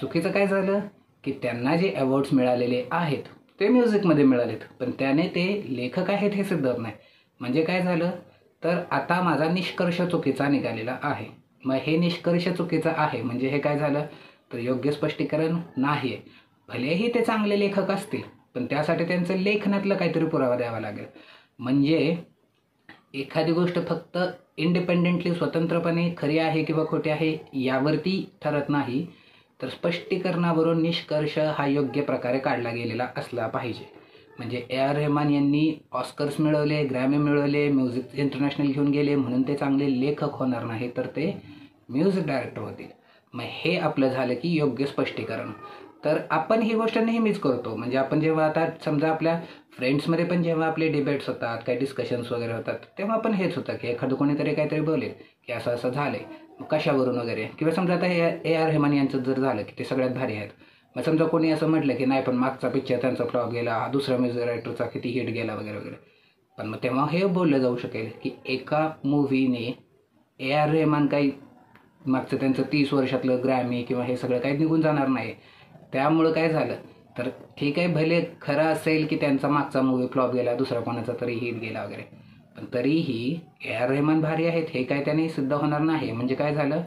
चुकीचं काय झालं की त्यांना जे अवॉर्ड्स मिळालेले आहेत ते म्युझिकमध्ये मिळालेत, पण त्याने ते लेखक आहेत हे सिद्ध होत नाही. म्हणजे काय झालं, तर आता माझा निष्कर्ष चुकीचा निघालेला आहे. मग हे निष्कर्ष चुकीचा आहे म्हणजे हे काय झालं, तर योग्य स्पष्टीकरण नाही आहे. भलेही ते चांगले लेखक असतील, पण त्यासाठी त्यांचं लेखनातलं काहीतरी पुरावा द्यावा लागेल. म्हणजे एखादी गोष्ट फक्त इंडिपेंडेंटली स्वतंत्रपणे खरी आहे किंवा खोटी आहे यावरती ठरत नाही, तर स्पष्टीकरणावरून निष्कर्ष हा योग्य प्रकारे काढला गेलेला असला पाहिजे. म्हणजे ए आर रहमान यांनी ऑस्कर्स मिळवले, ग्रॅमी मिळवले, म्युझिक इंटरनॅशनल घेऊन गेले म्हणून ते चांगले लेखक होणार नाही, तर ते म्युझिक डायरेक्टर होतील. मग हे आपलं झालं की योग्य स्पष्टीकरण. तर आपण ही गोष्ट नेहमीच करतो. म्हणजे आपण जेव्हा आता समजा आपल्या फ्रेंड्समध्ये पण जेव्हा आपले डिबेट्स होतात, काही डिस्कशन्स वगैरे होतात, तेव्हा पण हेच होतं की एखादं कोणीतरी काहीतरी बोलेल की असं असं झालं आहे, कशावरून वगैरे. किंवा समजा आता ए आर रहमान यांचं जर झालं की ते सगळ्यात भारी आहेत, मग समजा कोणी असं म्हटलं की नाही पण मागचा पिक्चर त्यांचा फ्लॉप गेला, दुसरा म्युझिक डायरेक्टरचा किती हिट गेला वगैरे वगैरे, पण मग तेव्हा हे बोललं जाऊ शकेल की एका मूव्हीने AR रहमान काही मागचं त्यांचं 30 वर्षातलं ग्रॅमी किंवा हे सगळं काही निघून जाणार नाही. त्यामुळं काय झालं तर ठीक आहे, भले खरं असेल की त्यांचा मागचा मूव्ही फ्लॉप गेला, दुसरा कोणाचा तरी हिट गेला वगैरे, पण तरीही AR रहमान भारी आहेत हे काय त्याने सिद्ध होणार नाही. म्हणजे काय झालं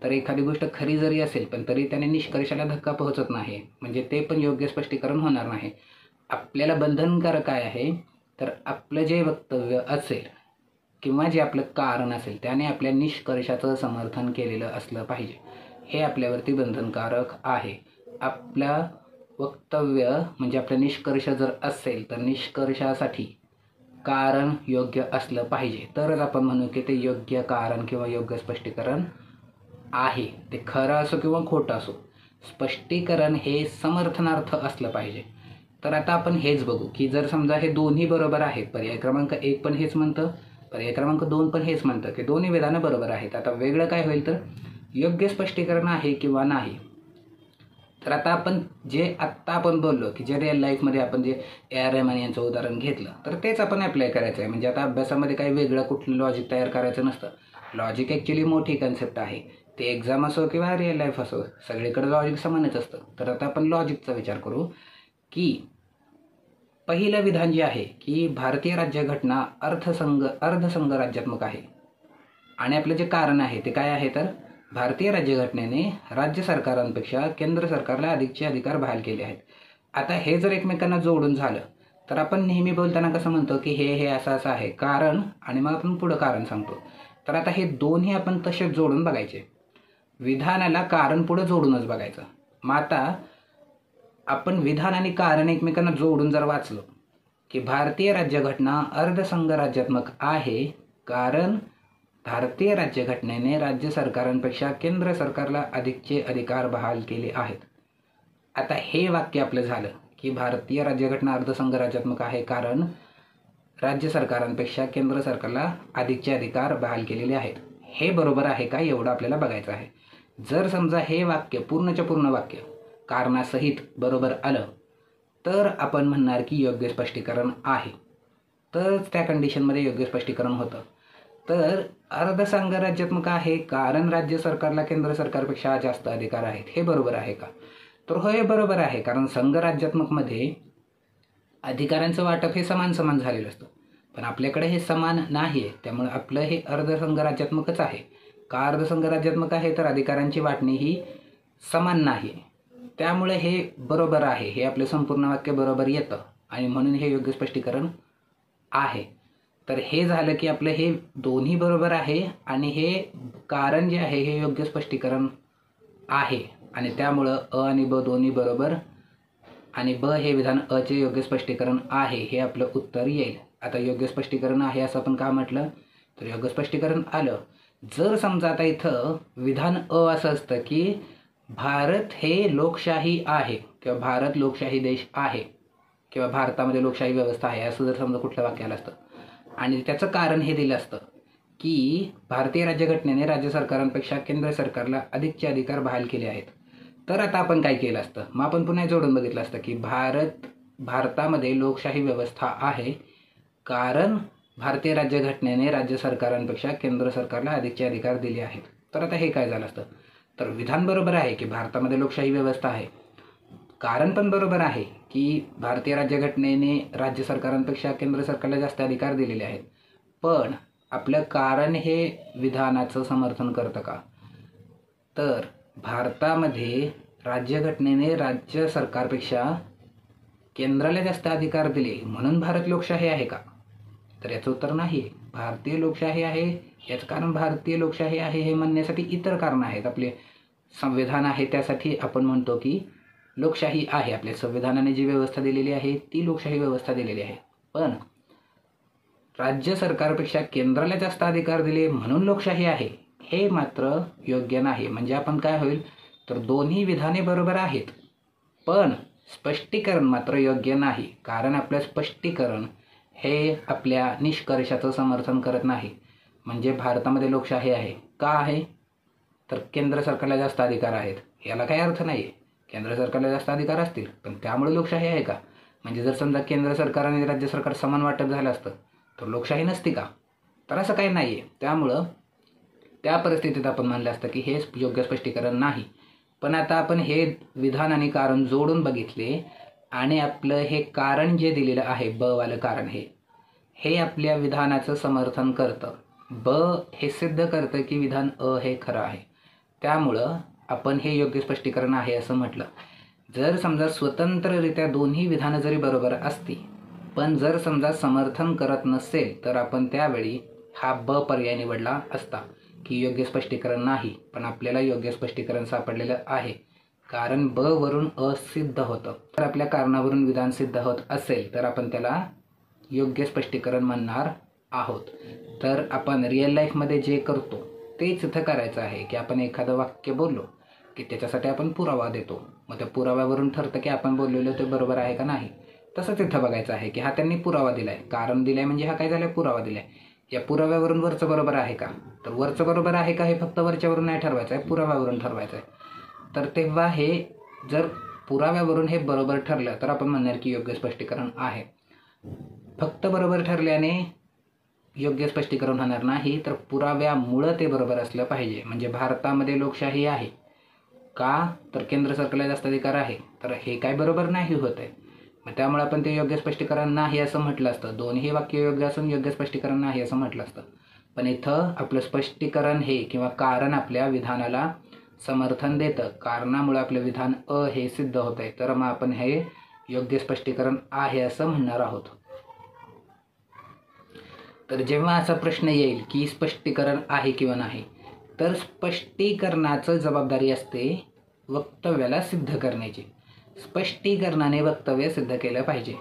तर एखादी गोष्ट खरी जरी असेल पण तरी त्याने निष्कर्षाला धक्का पोहोचत नाही, म्हणजे ते पण योग्य स्पष्टीकरण होणार नाही. आपल्याला बंधनकारक काय आहे तर आपलं जे वक्तव्य असेल किंवा जे आपलं कारण असेल त्याने आपल्या निष्कर्षाचं समर्थन केलेलं असलं पाहिजे, हे आपल्यावरती बंधनकारक आहे. आपलं वक्तव्य म्हणजे आपलं निष्कर्ष जर असेल तर निष्कर्षासाठी कारण योग्य असलं पाहिजे, तरच आपण म्हणू की ते योग्य कारण किंवा योग्य स्पष्टीकरण आहे. ते खरं असो किंवा खोटं असो, स्पष्टीकरण हे समर्थनार्थ असलं पाहिजे. तर आता आपण हेच बघू की जर समजा हे दोन्ही बरोबर आहेत, पर्याय क्रमांक 1 पण हेच म्हणतं, पर्याय क्रमांक 2 पण हेच म्हणतं की दोन्ही विधानं बरोबर आहेत. आता वेगळं काय होईल तर योग्य स्पष्टीकरण आहे किंवा नाही. तर आता आपण जे आत्ता आपण बोललो की जे रिअल लाईफमध्ये आपण जे AR रहमान यांचं उदाहरण घेतलं तर तेच आपण अप्लाय करायचं आहे. म्हणजे आता अभ्यासामध्ये काही वेगळं कुठलं लॉजिक तयार करायचं नसतं. लॉजिक ॲक्च्युली मोठी कन्सेप्ट आहे. ते एक्झाम असो किंवा रिअल लाईफ असो, सगळीकडे लॉजिक समानच असतं. तर आता आपण लॉजिकचा विचार करू की पहिलं विधान जे आहे की भारतीय राज्यघटना अर्धसंघ राज्यात्मक आहे, आणि आपलं जे कारण आहे ते काय आहे तर भारतीय राज्यघटनेने राज्य सरकारांपेक्षा केंद्र सरकारला अधिकचे अधिकार बहाल केले आहेत. आता हे जर एकमेकांना जोडून झालं तर आपण नेहमी बोलताना कसं म्हणतो की हे असं असं आहे कारण, आणि मग आपण पुढं कारण सांगतो. तर आता हे दोन्ही आपण तसेच जोडून बघायचे. विधानाला कारण पुढं जोडूनच बघायचं. मग आता आपण विधान आणि कारण एकमेकांना जोडून जर वाचलं की भारतीय राज्यघटना अर्धसंघ राज्यात्मक आहे कारण भारतीय राज्यघटनेने राज्य सरकारांपेक्षा केंद्र सरकारला अधिकचे अधिकार बहाल केले आहेत. आता हे वाक्य आपलं झालं की भारतीय राज्यघटना अर्धसंघ राज्यात्मक आहे कारण राज्य सरकारांपेक्षा केंद्र सरकारला अधिकचे अधिकार बहाल केलेले आहेत. हे बरोबर आहे का एवढं आपल्याला बघायचं आहे. जर समजा हे वाक्य पूर्णच्या पूर्ण वाक्य कारणासहित बरोबर आलं तर आपण म्हणणार की योग्य स्पष्टीकरण आहे, तरच त्या कंडिशनमध्ये योग्य स्पष्टीकरण होतं. तर अर्धसंघ राज्यात्मक आहे कारण राज्य सरकारला केंद्र सरकारपेक्षा जास्त अधिकार आहेत, हे बरोबर आहे का तर हो, हे बरोबर आहे. कारण संघ राज्यात्मकमध्ये अधिकारांचं वाटप हे समान झालेलं असतं, पण आपल्याकडे हे समान नाही आहे. त्यामुळे आपलं हे अर्धसंघ राज्यात्मकच आहे. का अर्धसंघ राज्यात्मक आहे तर अधिकारांची वाटणी ही समान नाही, त्यामुळे हे बरोबर आहे. हे आपलं संपूर्ण वाक्य बरोबर येतं आणि म्हणून हे योग्य स्पष्टीकरण आहे. तर हे झालं की आपलं हे दोन्ही बरोबर आहे आणि हे कारण जे आहे हे योग्य स्पष्टीकरण आहे, आणि त्यामुळं अ आणि ब दोन्ही बरोबर, आणि ब हे विधान अचे योग्य स्पष्टीकरण आहे, हे आपलं उत्तर येईल. आता योग्य स्पष्टीकरण आहे असं आपण का म्हटलं तर योग्य स्पष्टीकरण आलं. जर समजा आता इथं विधान अ असं असतं की भारत हे लोकशाही आहे किंवा भारत लोकशाही देश आहे किंवा भारतामध्ये लोकशाही व्यवस्था आहे, असं जर समजा कुठलं वाक्य आलं असतं आणि त्याचं कारण हे दिलं असतं की भारतीय राज्यघटनेने राज्य सरकारांपेक्षा केंद्र सरकारला अधिकचे अधिकार बहाल केले आहेत, तर आता आपण काय केलं असतं, मग आपण पुन्हा जोडून बघितलं असतं की भारतामध्ये लोकशाही व्यवस्था आहे कारण भारतीय राज्यघटनेने राज्य सरकारांपेक्षा केंद्र सरकारला अधिकचे अधिकार दिले आहेत. तर आता हे काय झालं असतं तर विधान बरोबर आहे की भारतामध्ये लोकशाही व्यवस्था आहे, कारण पण बरोबर आहे की भारतीय राज्यघटनेने राज्य सरकारांपेक्षा केंद्र सरकारला जास्त अधिकार दिलेले आहेत, पण आपलं कारण हे विधानाचं समर्थन करतं का तर भारतामध्ये राज्यघटनेने राज्य सरकारपेक्षा केंद्राला जास्त अधिकार दिले म्हणून भारत लोकशाही आहे का तर याचं उत्तर नाही. भारतीय लोकशाही आहे याचं कारण भारतीय लोकशाही आहे हे म्हणण्यासाठी इतर कारणं आहेत. आपले संविधान आहे त्यासाठी आपण म्हणतो की लोकशाही आहे, आपल्या संविधानाने जी व्यवस्था दिलेली आहे ती लोकशाही व्यवस्था दिलेली आहे, पण राज्य सरकारपेक्षा केंद्राला जास्त अधिकार दिले म्हणून लोकशाही आहे हे मात्र योग्य नाही. म्हणजे आपण काय होईल तर दोन्ही विधाने बरोबर आहेत पण स्पष्टीकरण मात्र योग्य नाही, कारण आपलं स्पष्टीकरण हे आपल्या निष्कर्षाचं समर्थन करत नाही. म्हणजे भारतामध्ये लोकशाही आहे का आहे तर केंद्र सरकारला जास्त अधिकार आहेत, याला काही अर्थ नाही आहे. केंद्र सरकारला जास्त अधिकार असतील पण त्यामुळे लोकशाही आहे का, म्हणजे जर समजा केंद्र सरकार आणि राज्य सरकार समान वाटप झालं असतं तर लोकशाही नसती का? तर असं काही नाही आहे. त्यामुळं त्या परिस्थितीत आपण म्हणलं असतं की हे योग्य स्पष्टीकरण नाही. पण आता आपण हे विधान आणि कारण जोडून बघितले आणि आपलं हे कारण जे दिलेलं आहे ब वालं कारण हे आपल्या विधानाचं समर्थन करतं. ब हे सिद्ध करतं की विधान अ हे खरं आहे. त्यामुळं आपण हे योग्य स्पष्टीकरण आहे असं म्हटलं. जर समजा स्वतंत्ररित्या दोन्ही विधानं जरी बरोबर असती, पण जर समजा समर्थन करत नसेल तर आपण त्यावेळी हा ब पर्याय निवडला असता की योग्य स्पष्टीकरण नाही. पण आपल्याला योग्य स्पष्टीकरण सापडलेलं आहे, कारण ब वरून अ सिद्ध होतं. तर आपल्या कारणावरून विधान सिद्ध होत असेल तर आपण त्याला योग्य स्पष्टीकरण म्हणणार आहोत. तर आपण रिअल लाईफमध्ये जे करतो तेच इथं करायचं आहे की आपण एखादं वाक्य बोललो की त्याच्यासाठी आपण पुरावा देतो. मग त्या पुराव्यावरून ठरतं की आपण बोललेलो ते बरोबर आहे का नाही. तसंच इथं बघायचं आहे की हा त्यांनी पुरावा दिलाय, कारण दिलाय म्हणजे हा काय झालाय, पुरावा दिलाय. या पुराव्यावरून वरचं बरोबर आहे का? तर वरचं बरोबर आहे का हे फक्त वरच्यावरून नाही ठरवायचं आहे, पुराव्यावरून ठरवायचं आहे. तर तेव्हा हे जर पुराव्यावरून हे बरोबर ठरलं तर आपण म्हणणार की योग्य स्पष्टीकरण आहे. फक्त बरोबर ठरल्याने योग्य स्पष्टीकरण होणार नाही, तर पुराव्यामुळं ते बरोबर असलं पाहिजे. म्हणजे भारतामध्ये लोकशाही आहे का? तर केंद्र सरकारला जास्त अधिकार आहे. तर हे काय बरोबर नाही होत आहे. मग त्यामुळे आपण ते योग्य स्पष्टीकरण नाही असं म्हटलं असतं. दोन्ही वाक्य योग्य असून योग्य स्पष्टीकरण नाही असं म्हटलं असतं. पण इथं आपलं स्पष्टीकरण हे किंवा कारण आपल्या विधानाला समर्थन देतं. कारणामुळे आपलं विधान अ हे सिद्ध होत आहे. तर मग आपण हे योग्य स्पष्टीकरण आहे असं म्हणणार आहोत. तर जेव्हा असा प्रश्न येईल की स्पष्टीकरण आहे किंवा नाही, तर स्पष्टीकरणाचं जबाबदारी असते वक्तव्याला सिद्ध करण्याची. स्पष्टीकरणाने वक्तव्य सिद्ध केलं पाहिजे.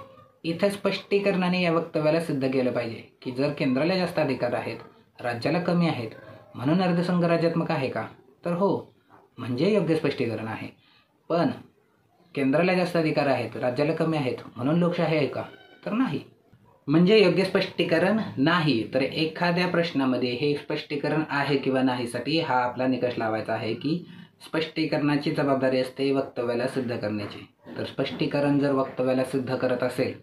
इथं स्पष्टीकरणाने या वक्तव्याला सिद्ध केलं पाहिजे की जर केंद्राला जास्त अधिकार आहेत, राज्याला कमी आहेत, म्हणून अर्धसंघ राज्यात्मक आहे का? तर हो, म्हणजे योग्य स्पष्टीकरण आहे. पण केंद्राला जास्त अधिकार आहेत, राज्याला कमी आहेत, म्हणून लोकशाही आहे का? तर नाही, म्हणजे योग्य स्पष्टीकरण नाही. तर एखाद्या प्रश्नामध्ये हे स्पष्टीकरण आहे किंवा नाहीसाठी हा आपला निकष लावायचा आहे की स्पष्टीकरणाची जबाबदारी असते वक्तव्याला सिद्ध करण्याची. तर स्पष्टीकरण जर वक्तव्याला सिद्ध करत असेल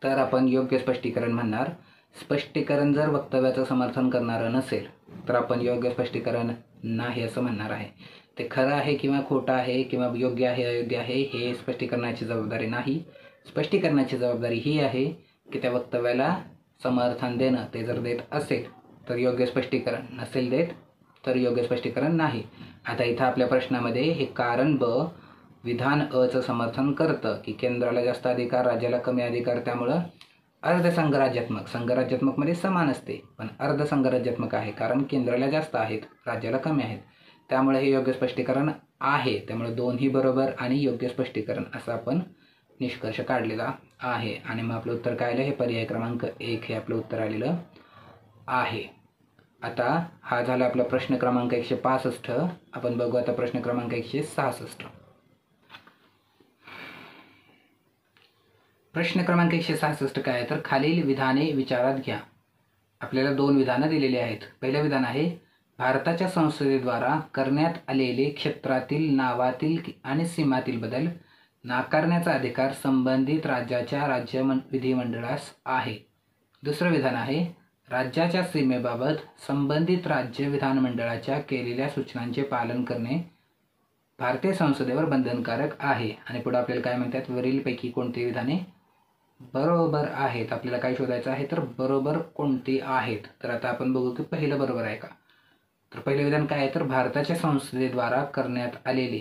तर आपण योग्य स्पष्टीकरण म्हणणार. स्पष्टीकरण जर वक्तव्याचं समर्थन करणारं नसेल तर आपण योग्य स्पष्टीकरण नाही असं म्हणणार आहे. ते खरं आहे किंवा खोटं आहे किंवा योग्य आहे अयोग्य आहे हे स्पष्टीकरणाची जबाबदारी नाही. स्पष्टीकरणाची जबाबदारी ही आहे की त्या वक्तव्याला समर्थन देणं. ते जर देत असेल तर योग्य स्पष्टीकरण, नसेल देत तर योग्य स्पष्टीकरण नाही. आता इथं आपल्या प्रश्नामध्ये हे कारण ब विधान अचं समर्थन करतं की केंद्राला जास्त अधिकार, राज्याला कमी अधिकार, त्यामुळं अर्धसंघराज्यात्मक. संघराज्यात्मकमध्ये समान असते, पण अर्धसंघराज्यात्मक आहे कारण केंद्राला जास्त आहेत, राज्याला कमी आहेत. त्यामुळे हे योग्य स्पष्टीकरण आहे. त्यामुळे दोन्ही बरोबर आणि योग्य स्पष्टीकरण असं आपण निष्कर्ष काढलेला आहे. आणि मग आपलं उत्तर काय आलं? हे पर्याय क्रमांक 1 हे आपलं उत्तर आलेलं आहे. आता हा झाला आपला प्रश्न क्रमांक 165. आपण बघू आता प्रश्न क्रमांक 166. प्रश्न क्रमांक 166 काय आहे? तर खालील विधाने विचारात घ्या. आपल्याला 2 विधानं दिलेली आहेत. पहिलं विधान आहे, भारताच्या संसदेद्वारा करण्यात आलेले क्षेत्रातील, नावातील आणि सीमातील बदल नाकारण्याचा अधिकार संबंधित राज्याच्या राज्य विधिमंडळास आहे. दुसरं विधान आहे, राज्याच्या सीमेबाबत संबंधित राज्य विधानमंडळाच्या केलेल्या सूचनांचे पालन करणे भारतीय संसदेवर बंधनकारक आहे. आणि पुढे आपल्याला काय म्हणतात? वरीलपैकी कोणती विधाने बरोबर आहेत? आपल्याला काय शोधायचं आहे? तर बरोबर कोणती आहेत? तर आता आपण बघू की पहिलं बरोबर आहे का. तर पहिलं विधान काय आहे? तर भारताच्या संसदेद्वारा करण्यात आलेले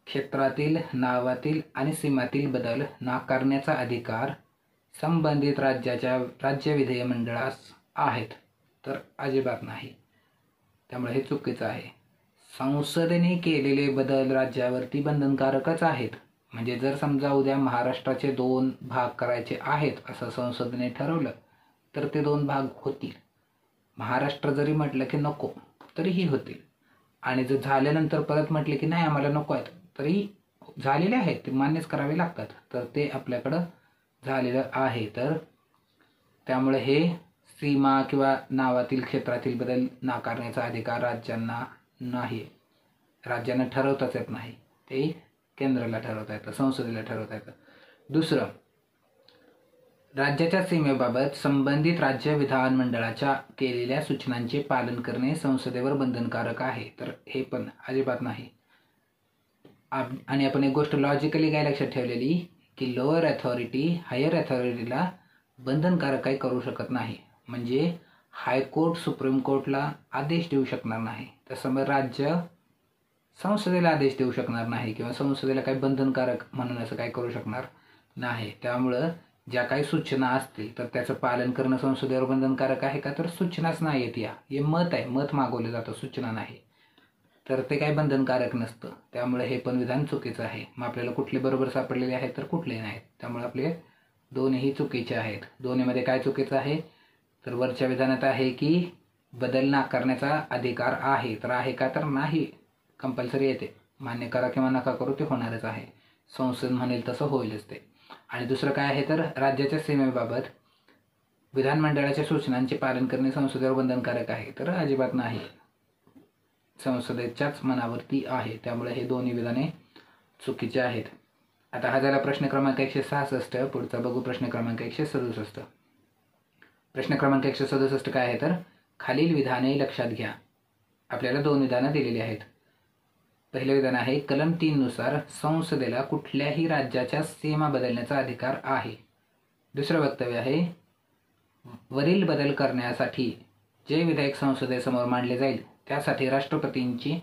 क्षेत्रातील, नावातील आणि सीमातील बदल नाकारण्याचा अधिकार संबंधित राज्याच्या राज्य विधिमंडळास आहेत. तर अजिबात नाही, त्यामुळे हे चुकीचं आहे. संसदेने केलेले बदल राज्यावरती बंधनकारकच आहेत. म्हणजे जर समजा उद्या महाराष्ट्राचे 2 भाग करायचे आहेत असं संसदेने ठरवलं तर ते 2 भाग होतील. महाराष्ट्र जरी म्हटलं की नको तरीही होतील. आणि जर झाल्यानंतर परत म्हटले की नाही आम्हाला नको आहेत तरी झालेले आहेत, ते मान्यच करावे लागतात. तर ते आपल्याकडं झालेलं आहे. तर त्यामुळे हे सीमा किंवा नावातील, क्षेत्रातील बदल नाकारण्याचा अधिकार राज्यांना नाही. राज्यांना ठरवताच येत नाही, ते केंद्राला ठरवता येतं, संसदेला ठरवता येतं. दुसरं, राज्याच्या सीमेबाबत संबंधित राज्य विधानमंडळाच्या केलेल्या सूचनांचे पालन करणे संसदेवर बंधनकारक आहे. तर हे पण अजिबात नाही. आणि आपण एक गोष्ट लॉजिकली काय लक्षात ठेवलेली की लोअर अथॉरिटी हायर अथॉरिटीला बंधनकारक काही करू शकत नाही. म्हणजे हायकोर्ट सुप्रीम कोर्टला आदेश देऊ शकणार नाही, तसं मग राज्य संसदेला आदेश देऊ शकणार नाही किंवा संसदेला काही बंधनकारक म्हणून असं काही करू शकणार नाही. त्यामुळं ज्या काही सूचना असतील तर त्याचं पालन करणं संसदेवर बंधनकारक आहे का, तर सूचनाच नाही आहेत. हे मत आहे, मत मागवलं जातं, सूचना नाही, तर ते काही बंधनकारक नसतं. त्यामुळे हे पण विधान चुकीचं आहे. मग आपल्याला कुठले बरोबर सापडलेले आहेत तर कुठले नाहीत. त्यामुळे आपले दोन्ही चुकीचे आहेत. दोन्हीमध्ये काय चुकीचं आहे, तर वरच्या विधानात आहे की बदल नाकारण्याचा अधिकार आहे, तर आहे का, तर नाही, कंपल्सरी येते. मान्य करा किंवा नका करू ते होणारच आहे. संसद म्हणेल तसं होईलच ते. आणि दुसरं काय आहे, तर राज्याच्या सीमेबाबत विधानमंडळाच्या सूचनांचे पालन करणे संसदेवर बंधनकारक आहे, तर अजिबात नाही, संसदेच्याच मनावरती आहे. त्यामुळे हे दोन्ही विधाने चुकीचे आहेत. आता हा झाला प्रश्न क्रमांक 166. पुढचा बघू प्रश्न क्रमांक 167. प्रश्न क्रमांक 167 काय आहे, तर खालील विधाने लक्षात घ्या. आपल्याला दोन विधानं दिलेली आहेत. पहिलं विधान आहे कलम 3 नुसार संसदेला कुठल्याही राज्याच्या सीमा बदलण्याचा अधिकार आहे. दुसरं वक्तव्य आहे वरील बदल करण्यासाठी जे विधेयक संसदेसमोर मांडले जाईल त्यासाठी राष्ट्रपतींची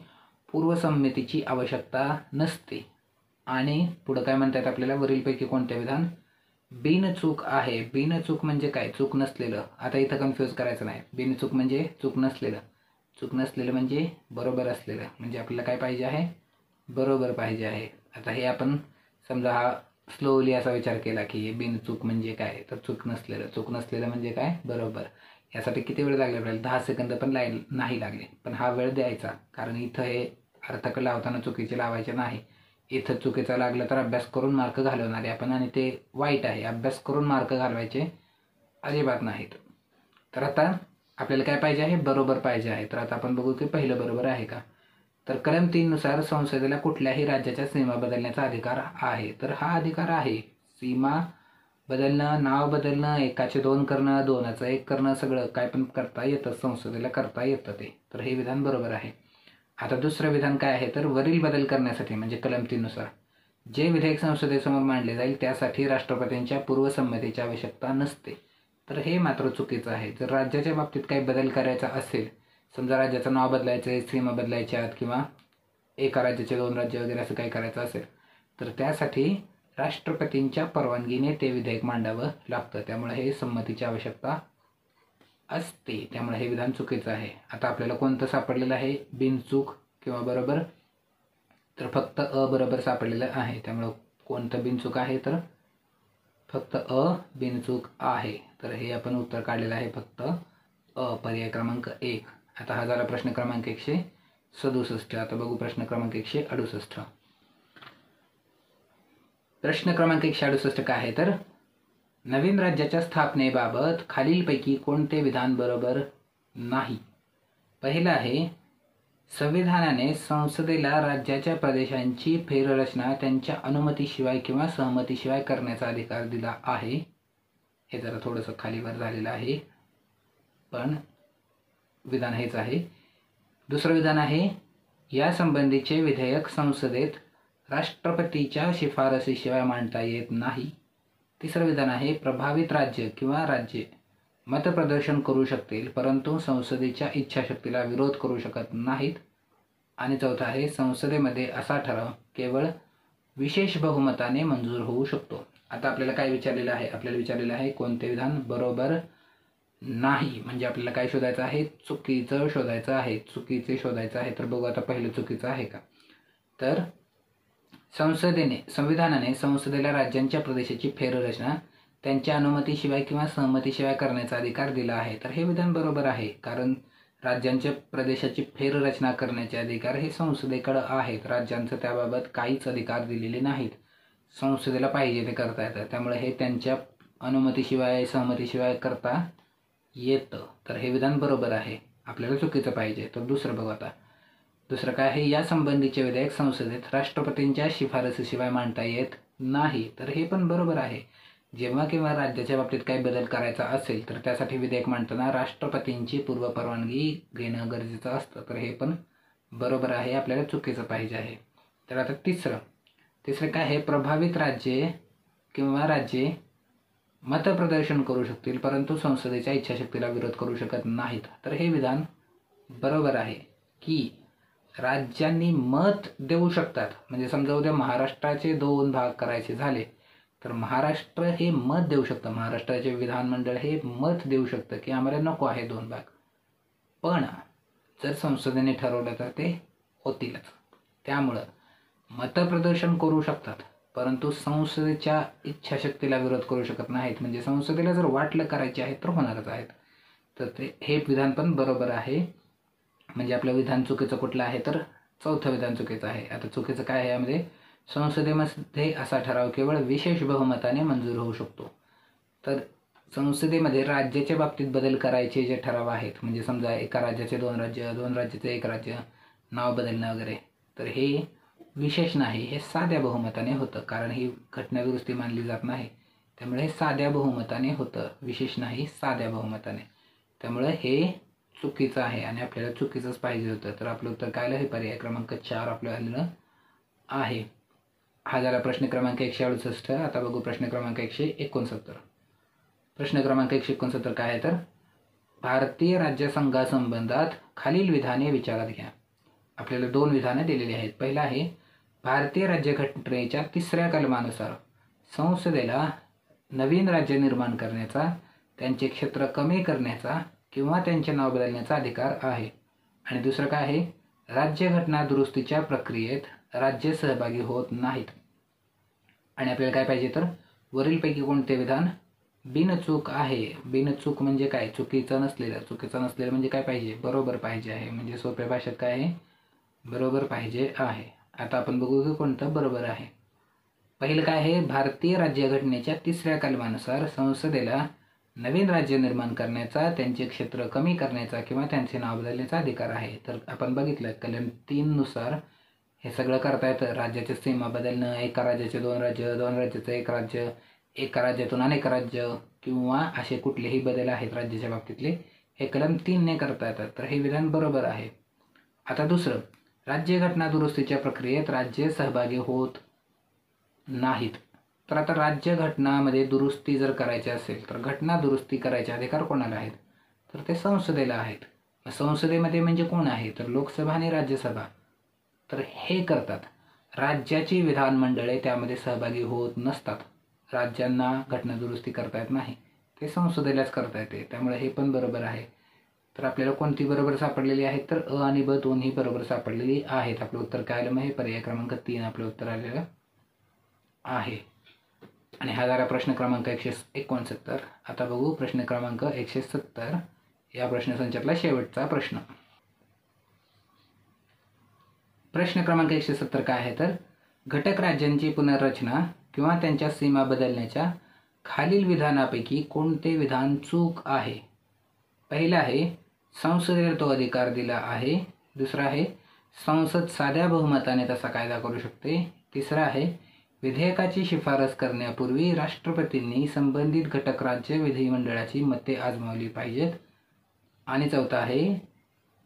पूर्वसंमतीची आवश्यकता नसते. आणि पुढं काय म्हणतात आपल्याला, वरीलपैकी कोणते विधान बिनचूक आहे. बिनचूक म्हणजे काय, चूक नसलेलं. आता इथं कन्फ्यूज करायचं नाही. बिनचूक म्हणजे चूक नसलेलं. चूक नसलेलं म्हणजे बरोबर असलेलं. म्हणजे आपल्याला काय पाहिजे आहे, बरोबर पाहिजे आहे. आता हे आपण समजा हा स्लोली असा विचार केला की बिनचूक म्हणजे काय, तर चूक नसलेलं. चूक नसलेलं म्हणजे काय, बरोबर. यासाठी किती वेळ लागले आपल्याला, 10 सेकंद पण नाही लागले. पण हा वेळ द्यायचा, कारण इथं हे अर्थक लावताना चुकीचे लावायचे नाही. इथं चुकीचा लागला तर अभ्यास करून मार्क घालवणारे आपण, आणि ते वाईट आहे. अभ्यास करून मार्क घालवायचे अजिबात नाहीत. तर आता आपल्याला काय पाहिजे आहे, बरोबर पाहिजे आहे. तर आता आपण बघू की पहिलं बरोबर आहे का. तर कलम 3 नुसार संसदेला कुठल्याही राज्याच्या सीमा बदलण्याचा अधिकार आहे. तर हा अधिकार आहे. सीमा बदलणं, नाव बदलणं, 1चे 2 करणं, 2चं 1 करणं, सगळं काय पण करता येतं, संसदेला करता येतं ते. तर हे विधान बरोबर आहे. आता दुसरं विधान काय आहे, तर वरील बदल करण्यासाठी म्हणजे कलम 3 नुसार जे विधेयक संसदेसमोर मांडले जाईल त्यासाठी राष्ट्रपतींच्या पूर्वसंमतीची आवश्यकता नसते. तर हे मात्र चुकीचं आहे. जर राज्याच्या बाबतीत काही बदल करायचा असेल, समजा राज्याचं नाव बदलायचं आहे, सीमा बदलायच्या आहेत, किंवा एका राज्याचे 2 राज्य वगैरे असं काही करायचं असेल, तर त्यासाठी राष्ट्रपतींच्या परवानगीने ते विधेयक मांडावं लागतं. त्यामुळे हे संमतीची आवश्यकता असते. त्यामुळे हे विधान चुकीचं आहे. आता आपल्याला कोणतं सापडलेलं आहे, बिनचूक किंवा बरोबर, तर फक्त अ बरोबर सापडलेलं आहे. त्यामुळं कोणतं बिनचूक आहे, तर फक्त अ बिनचूक आहे. तर हे आपण उत्तर काढलेलं आहे फक्त अ, पर्याय क्रमांक 1. आता हा झाला प्रश्न क्रमांक 167. आता बघू प्रश्न क्रमांक 168. प्रश्न क्रमांक 168 काय आहे, तर नवीन राज्याच्या स्थापनेबाबत खालीलपैकी कोणते विधान बरोबर नाही. पहिलं आहे संविधानाने संसदेला राज्याच्या प्रदेशांची फेररचना त्यांच्या अनुमतीशिवाय किंवा सहमतीशिवाय करण्याचा अधिकार दिला आहे. हे जरा थोडंसं खालीवर झालेलं आहे, पण विधान हेच आहे. दुसरं विधान आहे या संबंधीचे विधेयक संसदेत राष्ट्रपतीच्या शिफारसीशिवाय मांडता येत नाही. तिसरं विधान आहे प्रभावित राज्य किंवा राज्ये मतप्रदर्शन करू शकतील परंतु संसदेच्या इच्छाशक्तीला विरोध करू शकत नाहीत. आणि चौथा आहे संसदेमध्ये असा ठराव केवळ विशेष बहुमताने मंजूर होऊ शकतो. आता आपल्याला काय विचारलेलं आहे, आपल्याला विचारलेलं आहे कोणते विधान बरोबर नाही. म्हणजे आपल्याला काय शोधायचं आहे, चुकीचं शोधायचं आहे. चुकीचे शोधायचं आहे. तर बघू आता पहिलं चुकीचं आहे का. तर संविधानाने संसदेला राज्यांच्या प्रदेशाची फेररचना त्यांच्या अनुमतीशिवाय किंवा सहमतीशिवाय करण्याचा अधिकार दिला आहे. तर हे विधान बरोबर आहे, कारण राज्यांच्या प्रदेशाची फेररचना करण्याचे अधिकार हे संसदेकडे आहेत. राज्यांचं त्याबाबत काहीच अधिकार दिलेले नाहीत. संसदेला पाहिजे ते करता येतं. त्यामुळे हे त्यांच्या अनुमतीशिवाय सहमतीशिवाय करता येतं. तर हे विधान बरोबर आहे. आपल्याला चुकीचं पाहिजे. तर दुसरं बघू आता. दुसरं काय आहे, या संबंधीचे विधेयक संसदेत राष्ट्रपतींच्या शिफारसीशिवाय मांडता येत नाही. तर हे पण बरोबर आहे. जेव्हा किंवा राज्याच्या बाबतीत काही बदल करायचा असेल तर त्यासाठी विधेयक मांडताना राष्ट्रपतींची पूर्व परवानगी घेणं गरजेचं असतं. तर हे पण बरोबर आहे, आपल्याला चुकीचं पाहिजे आहे. तर आता तिसरं काय आहे, प्रभावित राज्ये किंवा राज्ये मतप्रदर्शन करू शकतील परंतु संसदेच्या इच्छाशक्तीला विरोध करू शकत नाहीत. तर हे विधान बरोबर आहे की राज्यांनी मत देऊ शकतात. म्हणजे समजा उद्या महाराष्ट्राचे 2 भाग करायचे झाले तर महाराष्ट्र हे मत देऊ शकतं, महाराष्ट्राचे विधानमंडळ हे मत देऊ शकतं की आम्हाला नको आहे 2 भाग. पण जर संसदेने ठरवलं तर ते होतीलच. त्यामुळं मतप्रदर्शन करू शकतात परंतु संसदेच्या इच्छाशक्तीला विरोध करू शकत नाहीत. म्हणजे संसदेला जर वाटलं करायचे आहे तर होणारच आहेत. तर हे विधान पण बरोबर आहे. म्हणजे आपलं विधान चुकीचं कुठलं आहे तर 4थं विधान चुकीचं आहे. आता चुकीचं काय आहे यामध्ये, संसदेमध्ये असा ठराव केवळ विशेष बहुमताने मंजूर होऊ शकतो. तर संसदेमध्ये राज्याच्या बाबतीत बदल करायचे जे ठराव आहेत, म्हणजे समजा एका राज्याचे 2 राज्य, 2 राज्याचे 1 राज्य, नाव बदलणं वगैरे, तर हे विशेष नाही, हे साध्या बहुमताने होतं. कारण ही घटनादुरुस्ती मानली जात नाही, त्यामुळे हे साध्या बहुमताने होतं, विशेष नाही, साध्या बहुमताने. त्यामुळे हे चुकीचं आहे आणि आपल्याला चुकीचंच पाहिजे होतं. तर आपलं उत्तर काय आलं, हे पर्याय क्रमांक 4 आपलं आलेलं आहे. हा झाला प्रश्न क्रमांक 168. आता बघू प्रश्न क्रमांक 169. प्रश्न क्रमांक 169 काय आहे तर, भारतीय राज्यसंघासंबंधात खालील विधाने विचारात घ्या. आपल्याला 2 विधानं दिलेली आहेत. पहिलं आहे, भारतीय राज्यघटनेच्या 3ऱ्या कलमानुसार संसदेला नवीन राज्य निर्माण करण्याचा, त्यांचे क्षेत्र कमी करण्याचा किंवा त्यांचे नाव बदलण्याचा अधिकार आहे. आणि दुसरं काय आहे, राज्यघटना दुरुस्तीच्या प्रक्रियेत राज्य सहभागी होत नाहीत. आणि आपल्याला काय पाहिजे तर, वरीलपैकी कोणते विधान बिनचूक आहे. बिनचूक म्हणजे काय, चुकीचं नसलेलं म्हणजे काय पाहिजे, बरोबर पाहिजे आहे. म्हणजे सोप्या भाषेत काय आहे, बरोबर पाहिजे आहे. आता आपण बघू की कोणतं बरोबर आहे. पहिलं काय आहे, भारतीय राज्यघटनेच्या 3ऱ्या कलमानुसार संसदेला नवीन राज्य निर्माण करण्याचा, त्यांचे क्षेत्र कमी करण्याचा किंवा त्यांचे नाव बदलण्याचा अधिकार आहे. तर आपण बघितलं कलम 3 नुसार हे सगळं करता येतं. राज्याच्या सीमा बदलणं, एका राज्याचे 2 राज्य, 2 राज्याचं 1 राज्य, एका राज्यातून अनेक राज्य किंवा असे कुठलेही बदल आहेत राज्याच्या बाबतीतले, हे कलम 3ने करता येतात. तर हे विधान बरोबर आहे. आता दुसरं, राज्यघटना दुरुस्तीच्या प्रक्रियेत राज्य सहभागी होत नाहीत. तर आता राज्यघटनामध्ये दुरुस्ती जर करायची असेल तर घटना दुरुस्ती करायचे अधिकार कोणाला आहेत तर ते संसदेला आहेत. संसदेमध्ये म्हणजे कोण आहे तर लोकसभा आणि राज्यसभा. तर हे करतात. राज्याची विधानमंडळे त्यामध्ये सहभागी होत नसतात. राज्यांना घटना दुरुस्ती करता येत नाही, ते संसदेलाच करता येते. त्यामुळे हे पण बरोबर आहे. तर आपल्याला कोणती बरोबर सापडलेली आहेत तर अ आणि ब दोन्ही बरोबर सापडलेली आहेत. आपलं उत्तर काय आलं मग, हे पर्याय क्रमांक 3 आपलं उत्तर आलेलं आहे. आणि हा झाला प्रश्न क्रमांक 169. आता बघू प्रश्न क्रमांक 170 या प्रश्नसंचातला शेवटचा प्रश्न. प्रश्न क्रमांक 170 काय आहे तर, घटक राज्यांची पुनर्रचना किंवा त्यांच्या सीमा बदलण्याच्या खालील विधानापैकी कोणते विधान चूक आहे. पहिलं आहे, संसदेला तो अधिकार दिला आहे. दुसरं आहे, संसद साध्या बहुमताने तसा कायदा करू शकते. तिसरं आहे, विधेयकाची शिफारस करण्यापूर्वी राष्ट्रपतींनी संबंधित घटक राज्य विधिमंडळाची मते आजमावली पाहिजेत. आणि चौथा आहे,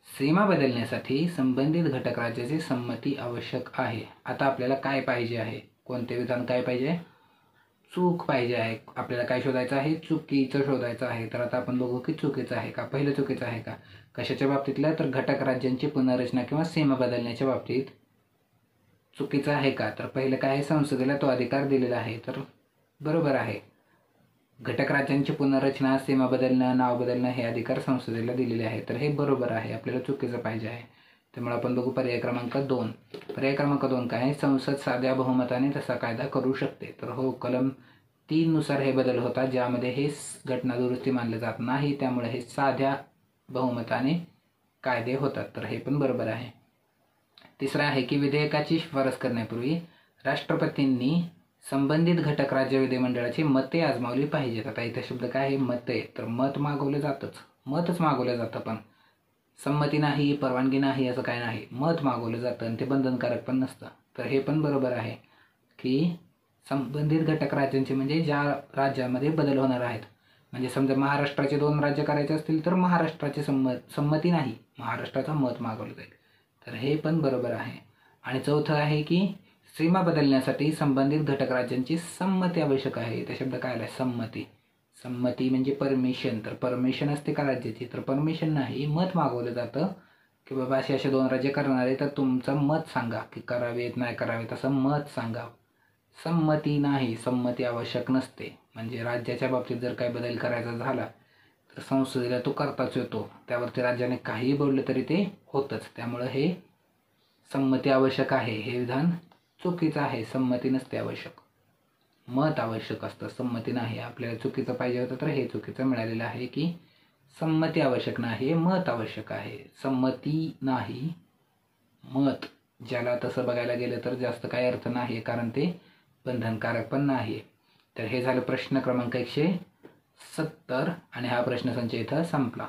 सीमा बदलण्यासाठी संबंधित घटक राज्याची संमती आवश्यक आहे. आता आपल्याला काय पाहिजे आहे, कोणते विधान काय पाहिजे, चूक पाहिजे आहे. आपल्याला काय शोधायचं आहे, चुकीचं शोधायचं आहे. तर आता आपण बघू की चुकीचं आहे का. पहिलं चुकीचं आहे का, कशाच्या बाबतीतलं तर घटक राज्यांची पुनर्रचना किंवा सीमा बदलण्याच्या बाबतीत चुकीचं आहे का. तर पहिलं काय आहे, संसदेला तो अधिकार दिलेला आहे. तर बरोबर आहे. घटक राज्यांची पुनर्रचना, सीमा बदलणं, नाव बदलणं हे अधिकार संसदेला दिलेले आहे. तर हे बरोबर आहे. आपल्याला चुकीचं पाहिजे आहे. त्यामुळे आपण बघू पर्याय क्रमांक 2. पर्याय क्रमांक 2 काय आहे, संसद साध्या बहुमताने तसा कायदा करू शकते. तर हो, कलम 3 नुसार हे बदल होतात, ज्यामध्ये हे घटना दुरुस्ती मानले जात नाही. त्यामुळे हे साध्या बहुमताने कायदे होतात. तर हे पण बरोबर आहे. तिसरं आहे की विधेयकाची शिफारस करण्यापूर्वी राष्ट्रपतींनी संबंधित घटक राज्य विधिमंडळाची मते आजमावली पाहिजेत. आता इथे शब्द काय आहे, मते. तर मत मागवलं जातंच, मतच मागवलं जातं, पण संमती नाही, परवानगी नाही असं काय नाही, मत मागवलं जातं आणि ते बंधनकारक पण नसतं. तर हे पण बरोबर आहे की संबंधित घटक राज्यांचे म्हणजे ज्या राज्यामध्ये बदल होणार आहेत. म्हणजे समजा महाराष्ट्राचे 2 राज्य करायचे असतील तर महाराष्ट्राची संमती नाही, महाराष्ट्राचं मत मागवलं जाईल. तर हे पण बरोबर आहे. आणि चौथं आहे की सीमा बदलण्यासाठी संबंधित घटक राज्यांची संमती आवश्यक आहे. ते शब्द काय आला? संमती. संमती म्हणजे परमिशन. तर परमिशन असते का राज्याची? तर परमिशन नाही, मत मागवलं जातं की बाबा असे 2 राज्य करणार आहे तर तुमचं मत सांगा की करावेत नाही करावेत, असं मत सांगा. संमती नाही, संमती आवश्यक नसते. म्हणजे राज्याच्या बाबतीत जर काही बदल करायचा झाला तर संसदेला तो करताच येतो. त्यावरती राज्याने काहीही बोललं तरी ते होतंच. त्यामुळं हे संमती आवश्यक आहे हे विधान चुकीचं आहे. संमती नसते आवश्यक, मत आवश्यक असतं, संमती नाही. आपल्याला चुकीचं पाहिजे होतं तर हे चुकीचं मिळालेलं आहे की संमती आवश्यक नाही, मत आवश्यक आहे. संमती नाही, मत. ज्याला तसं बघायला गेलं तर जास्त काही अर्थ नाही, कारण ते बंधनकारक पण नाही. तर हे झालं प्रश्न क्रमांक 170 आणि हा प्रश्नसंच इथं संपला.